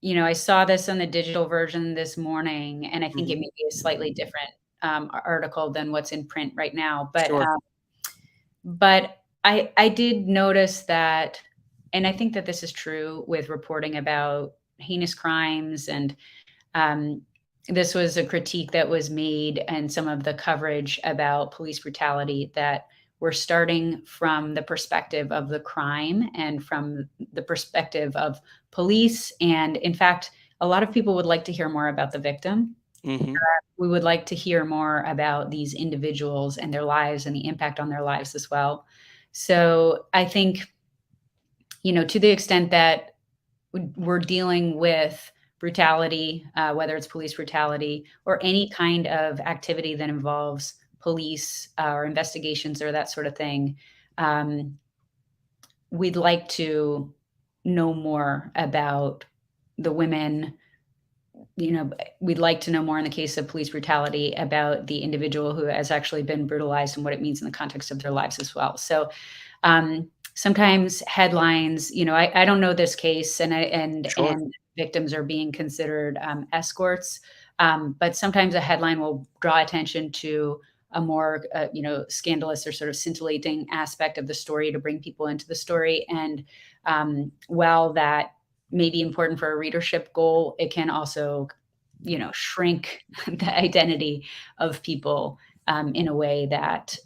I saw this on the digital version this morning, and I think it may be a slightly different article than what's in print right now. But Sure. But I did notice that, and I think that this is true with reporting about heinous crimes, and this was a critique that was made and some of the coverage about police brutality, that we're starting from the perspective of the crime and from the perspective of police. And in fact, a lot of people would like to hear more about the victim. Mm-hmm. We would like to hear more about these individuals and their lives and the impact on their lives as well. So I think, to the extent that we're dealing with brutality, whether it's police brutality or any kind of activity that involves police or investigations or that sort of thing, we'd like to know more about the women. We'd like to know more in the case of police brutality about the individual who has actually been brutalized and what it means in the context of their lives as well. So sometimes headlines, I don't know this case, and Sure. and victims are being considered escorts, but sometimes a headline will draw attention to a more scandalous or sort of scintillating aspect of the story to bring people into the story. And while that may be important for a readership goal, it can also shrink the identity of people in a way that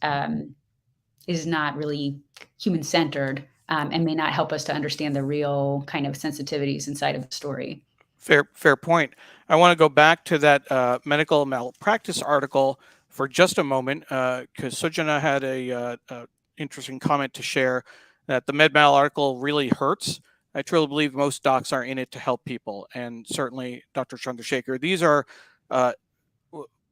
is not really human-centered, and may not help us to understand the real kind of sensitivities inside of the story. Fair point. I want to go back to that medical malpractice article for just a moment, because Sujana had a interesting comment to share, that the MedMal article really hurts. I truly believe most docs are in it to help people, and certainly Dr. Chandrasekhar. These are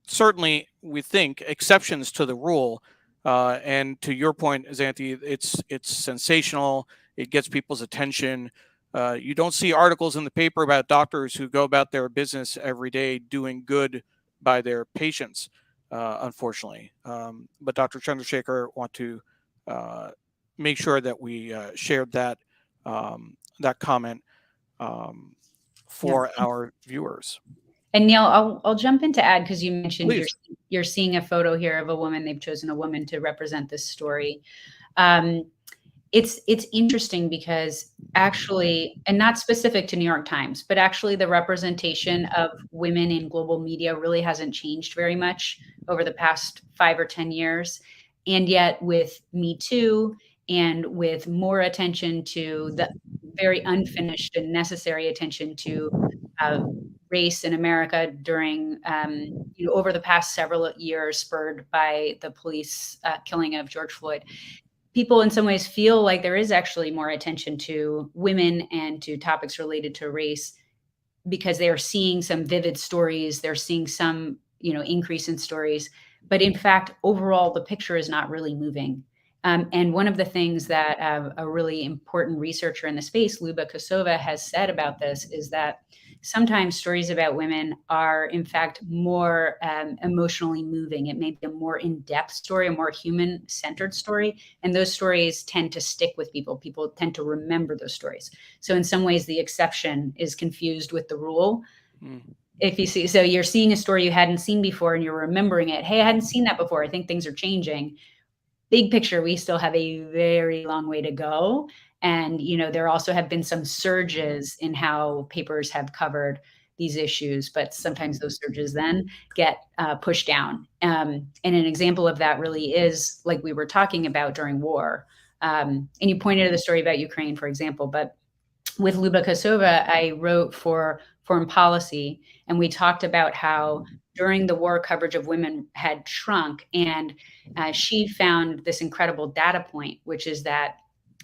certainly, we think, exceptions to the rule. And to your point, Xanthe, it's sensational. It gets people's attention. You don't see articles in the paper about doctors who go about their business every day doing good by their patients, unfortunately. But Dr. Chandrasekhar want to make sure that we shared that comment for our viewers. And Neil, I'll jump in to add, because you mentioned Please. you're seeing a photo here of a woman. They've chosen a woman to represent this story. It's interesting because actually, and not specific to New York Times, but actually the representation of women in global media really hasn't changed very much over the past 5 or 10 years. And yet with Me Too, and with more attention to very unfinished and necessary attention to race in America during, over the past several years, spurred by the police killing of George Floyd. People in some ways feel like there is actually more attention to women and to topics related to race because they are seeing some vivid stories. They're seeing some, increase in stories. But in fact, overall, the picture is not really moving. And one of the things that a really important researcher in the space, Luba Kosova, has said about this is that sometimes stories about women are, in fact, more emotionally moving. It may be a more in-depth story, a more human-centered story, and those stories tend to stick with people. People tend to remember those stories. So in some ways, the exception is confused with the rule. If you see, so you're seeing a story you hadn't seen before and you're remembering it. Hey, I hadn't seen that before. I think things are changing. Big picture, we still have a very long way to go. And, there also have been some surges in how papers have covered these issues, but sometimes those surges then get pushed down. And an example of that really is like we were talking about during war. And you pointed to the story about Ukraine, for example, but with Luba Kosova, I wrote for Foreign Policy, and we talked about how during the war coverage of women had shrunk, and she found this incredible data point, which is that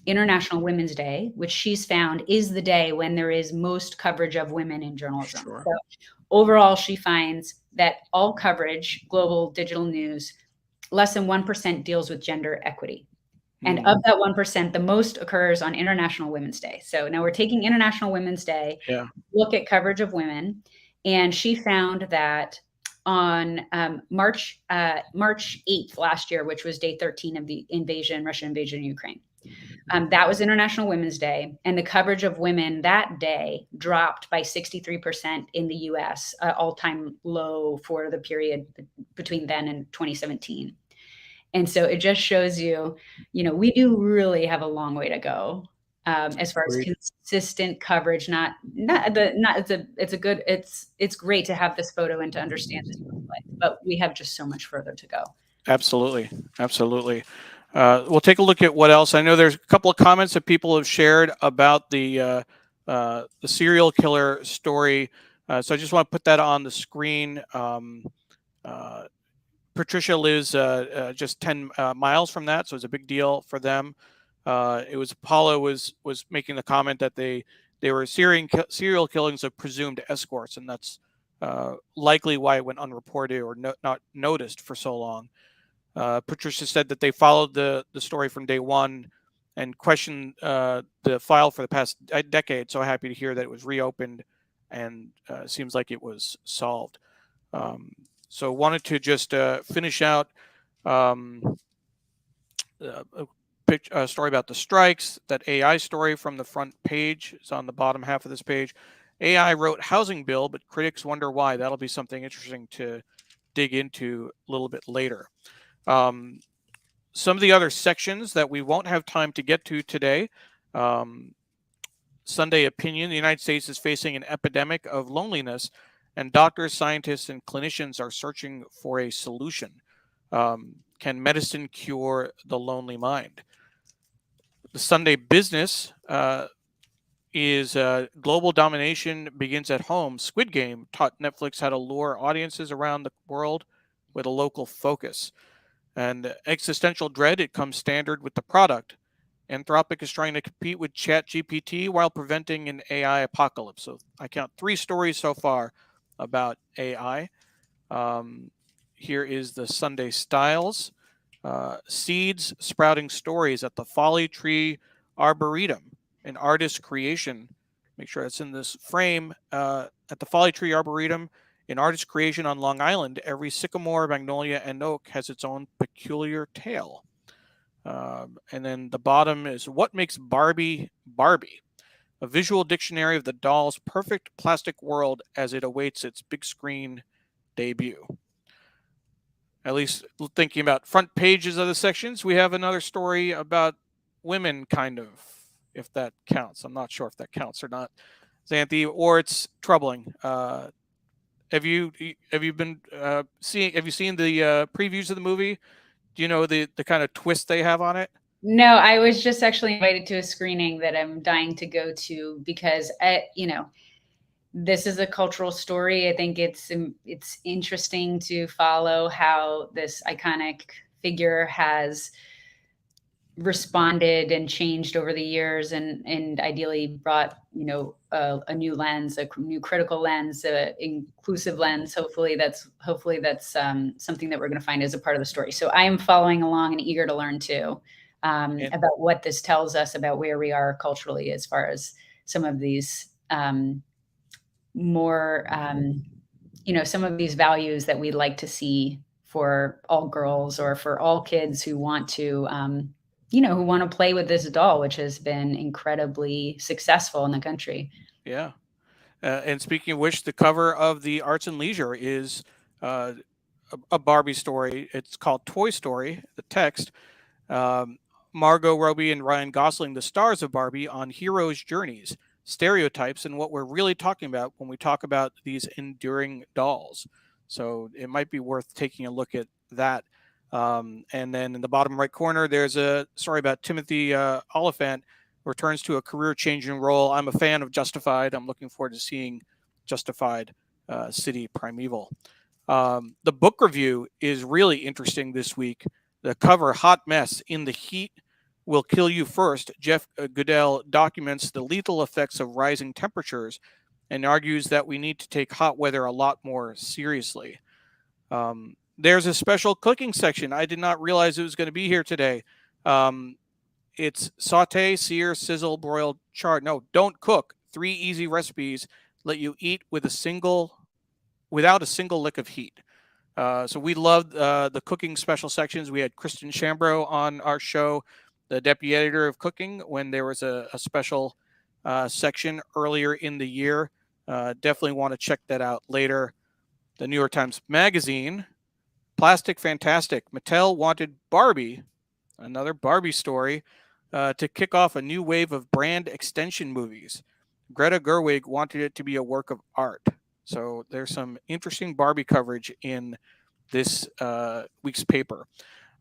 International Women's Day, which she's found is the day when there is most coverage of women in journalism. Sure. So overall, she finds that all coverage, global digital news, less than 1% deals with gender equity. And of that 1%, the most occurs on International Women's Day. So now we're taking International Women's Day, look at coverage of women. And she found that on March 8th last year, which was day 13 of the Russian invasion of Ukraine, that was International Women's Day. And the coverage of women that day dropped by 63% in the US, all-time low for the period between then and 2017. And so it just shows you, we do really have a long way to go as far as consistent coverage. It's great to have this photo and to understand this, but we have just so much further to go. Absolutely. We'll take a look at what else. I know there's a couple of comments that people have shared about the serial killer story. So I just want to put that on the screen. Patricia lives just 10 miles from that, so it's a big deal for them. It was Paula was making the comment that they were serial killings of presumed escorts, and that's likely why it went unreported or not noticed for so long. Patricia said that they followed the story from day one and questioned the file for the past decade. So happy to hear that it was reopened and seems like it was solved. So wanted to just finish out a story about the strikes. That AI story from the front page is on the bottom half of this page. AI wrote housing bill, but critics wonder why. That'll be something interesting to dig into a little bit later. Some of the other sections that we won't have time to get to today. Sunday opinion. The United States is facing an epidemic of loneliness, and doctors, scientists, and clinicians are searching for a solution. Can medicine cure the lonely mind? The Sunday business is global domination begins at home. Squid Game taught Netflix how to lure audiences around the world with a local focus. And existential dread, it comes standard with the product. Anthropic is trying to compete with ChatGPT while preventing an AI apocalypse. So I count 3 stories so far about AI. Here is the Sunday Styles. Seeds sprouting stories at the Folly Tree Arboretum, an artist's creation. Make sure that's in this frame. At the Folly Tree Arboretum, an artist's creation on Long Island, every sycamore, magnolia, and oak has its own peculiar tale. And then the bottom is what makes Barbie Barbie? A visual dictionary of the doll's perfect plastic world as it awaits its big screen debut. At least thinking about front pages of the sections, we have another story about women, kind of, if that counts. I'm not sure if that counts or not, Xanthe, or it's troubling. Have you seen the previews of the movie? Do you know the kind of twist they have on it? No, I was just actually invited to a screening that I'm dying to go to because this is a cultural story. I think it's interesting to follow how this iconic figure has responded and changed over the years, and ideally brought a new lens, a new critical lens, a inclusive lens. Hopefully that's something that we're going to find as a part of the story. So I am following along and eager to learn too, about what this tells us about where we are culturally as far as some of these more some of these values that we'd like to see for all girls or for all kids who want to who want to play with this doll, which has been incredibly successful in the country. Yeah. And speaking of which, the cover of the Arts and Leisure is a Barbie story. It's called Toy Story, the text. Um, Margot Robbie and Ryan Gosling, the stars of Barbie, on heroes' journeys, stereotypes, and what we're really talking about when we talk about these enduring dolls. So it might be worth taking a look at that. And then in the bottom right corner, there's a story about Timothy Oliphant returns to a career-changing role. I'm a fan of Justified. I'm looking forward to seeing Justified City Primeval. The book review is really interesting this week. The cover, Hot Mess, In the Heat Will Kill You First. Jeff Goodell documents the lethal effects of rising temperatures and argues that we need to take hot weather a lot more seriously. There's a special cooking section. I did not realize it was going to be here today. It's saute, sear, sizzle, broil, char. No, don't cook. 3 easy recipes let you eat without a single lick of heat. So we loved the cooking special sections. We had Kristen Chambro on our show, the deputy editor of cooking, when there was a special section earlier in the year. Definitely want to check that out later. The New York Times Magazine, Plastic Fantastic. Mattel wanted Barbie, another Barbie story, to kick off a new wave of brand extension movies. Greta Gerwig wanted it to be a work of art. So there's some interesting Barbie coverage in this week's paper.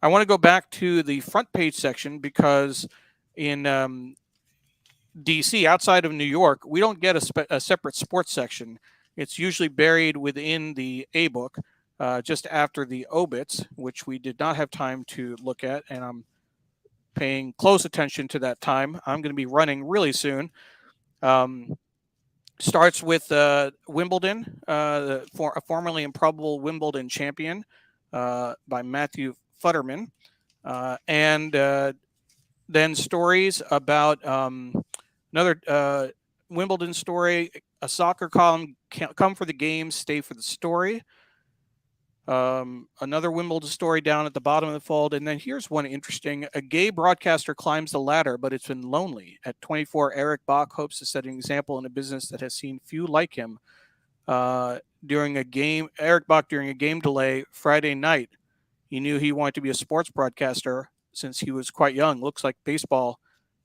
I want to go back to the front page section because in DC, outside of New York, we don't get a separate sports section. It's usually buried within the A book, just after the obits, which we did not have time to look at, and I'm paying close attention to that time. I'm going to be running really soon. Starts with Wimbledon, a formerly improbable Wimbledon champion by Matthew Futterman. And then stories about another Wimbledon story, a soccer column, come for the game, stay for the story. Another Wimbledon story down at the bottom of the fold. And then here's one interesting. A gay broadcaster climbs the ladder, but it's been lonely. At 24, Eric Bach hopes to set an example in a business that has seen few like him. During a game delay Friday night, he knew he wanted to be a sports broadcaster since he was quite young. Looks like baseball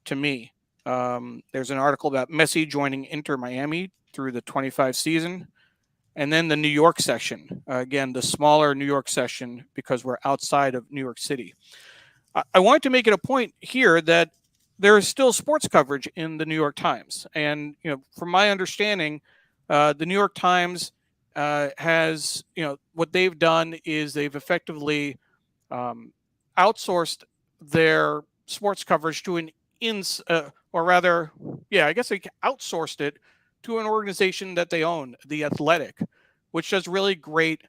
to me. There's an article about Messi joining Inter Miami through the 25 season. And then the New York section, again, the smaller New York section, because we're outside of New York City. I wanted to make it a point here that there is still sports coverage in the New York Times. And, from my understanding, the New York Times has, what they've done is they've effectively outsourced their sports coverage to I guess they outsourced it to an organization that they own, The Athletic, which does really great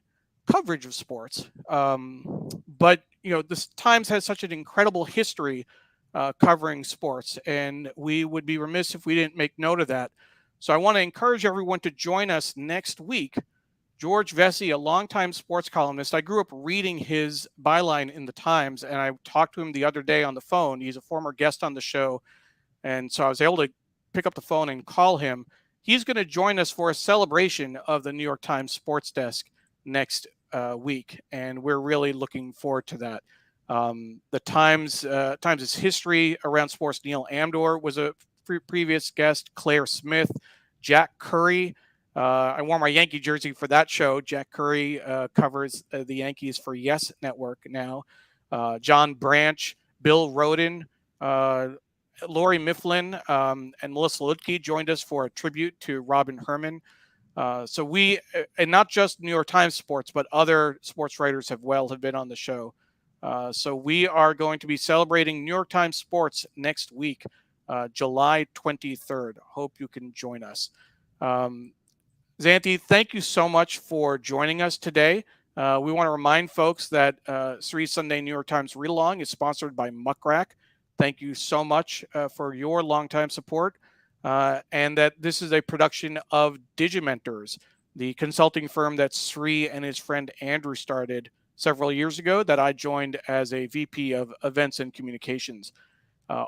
coverage of sports. But this Times has such an incredible history covering sports, and we would be remiss if we didn't make note of that. So I want to encourage everyone to join us next week. George Vesey, a longtime sports columnist. I grew up reading his byline in the Times, and I talked to him the other day on the phone. He's a former guest on the show, and so I was able to pick up the phone and call him. He's going to join us for a celebration of the New York Times Sports Desk next week, and we're really looking forward to that. The Times' history around sports. Neil Amdor was a previous guest. Claire Smith, Jack Curry. I wore my Yankee jersey for that show. Jack Curry covers the Yankees for Yes Network now. John Branch, Bill Rhoden, Lori Mifflin and Melissa Lutke joined us for a tribute to Robin Herman. So we, and not just New York Times sports, but other sports writers have been on the show. So we are going to be celebrating New York Times sports next week, July 23rd. Hope you can join us. Xanthe, thank you so much for joining us today. We want to remind folks that Sri Sunday New York Times Read Along is sponsored by Muck Rack. Thank you so much for your longtime support, and that this is a production of Digimentors, the consulting firm that Sri and his friend Andrew started several years ago, that I joined as a VP of Events and Communications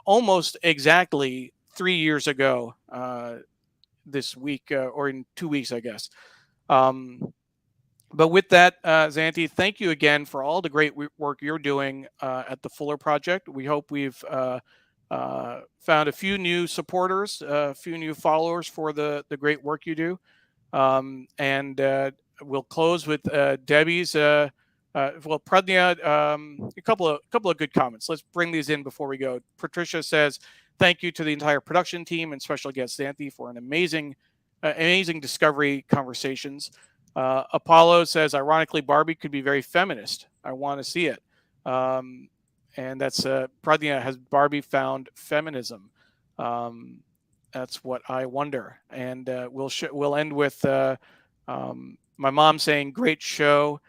almost exactly 3 years ago this week, or in 2 weeks, I guess. But with that, Xanthe, thank you again for all the great work you're doing at the Fuller Project. We hope we've found a few new supporters, a few new followers for the great work you do. And we'll close with Debbie's, Pradnya, a couple of good comments. Let's bring these in before we go. Patricia says, thank you to the entire production team and special guest Xanthe for an amazing discovery conversations. Apollo says, ironically, Barbie could be very feminist. I want to see it. And that's Pradnya, has Barbie found feminism? That's what I wonder. And we'll end with my mom saying, great show.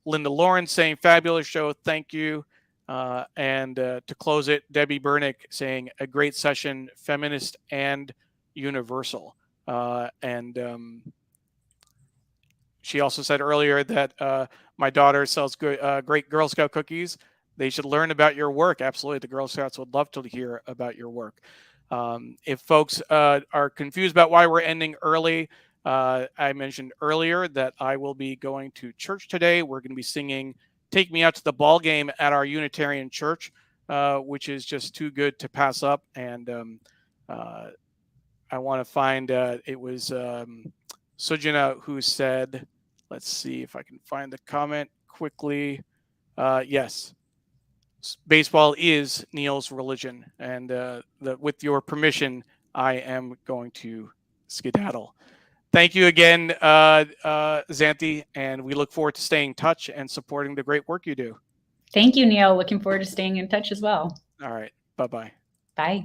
Linda Lawrence saying, fabulous show. Thank you. And to close it, Debbie Bernick saying, a great session, feminist and universal. She also said earlier that my daughter sells great Girl Scout cookies. They should learn about your work. Absolutely. The Girl Scouts would love to hear about your work. If folks are confused about why we're ending early, I mentioned earlier that I will be going to church today. We're going to be singing Take Me Out to the Ball Game at our Unitarian church, which is just too good to pass up. And I want to find, it was Sujana who said, let's see if I can find the comment quickly. Yes, baseball is Neil's religion. And with your permission, I am going to skedaddle. Thank you again, Xanthe, and we look forward to staying in touch and supporting the great work you do. Thank you, Neil. Looking forward to staying in touch as well. All right. Bye-bye. Bye.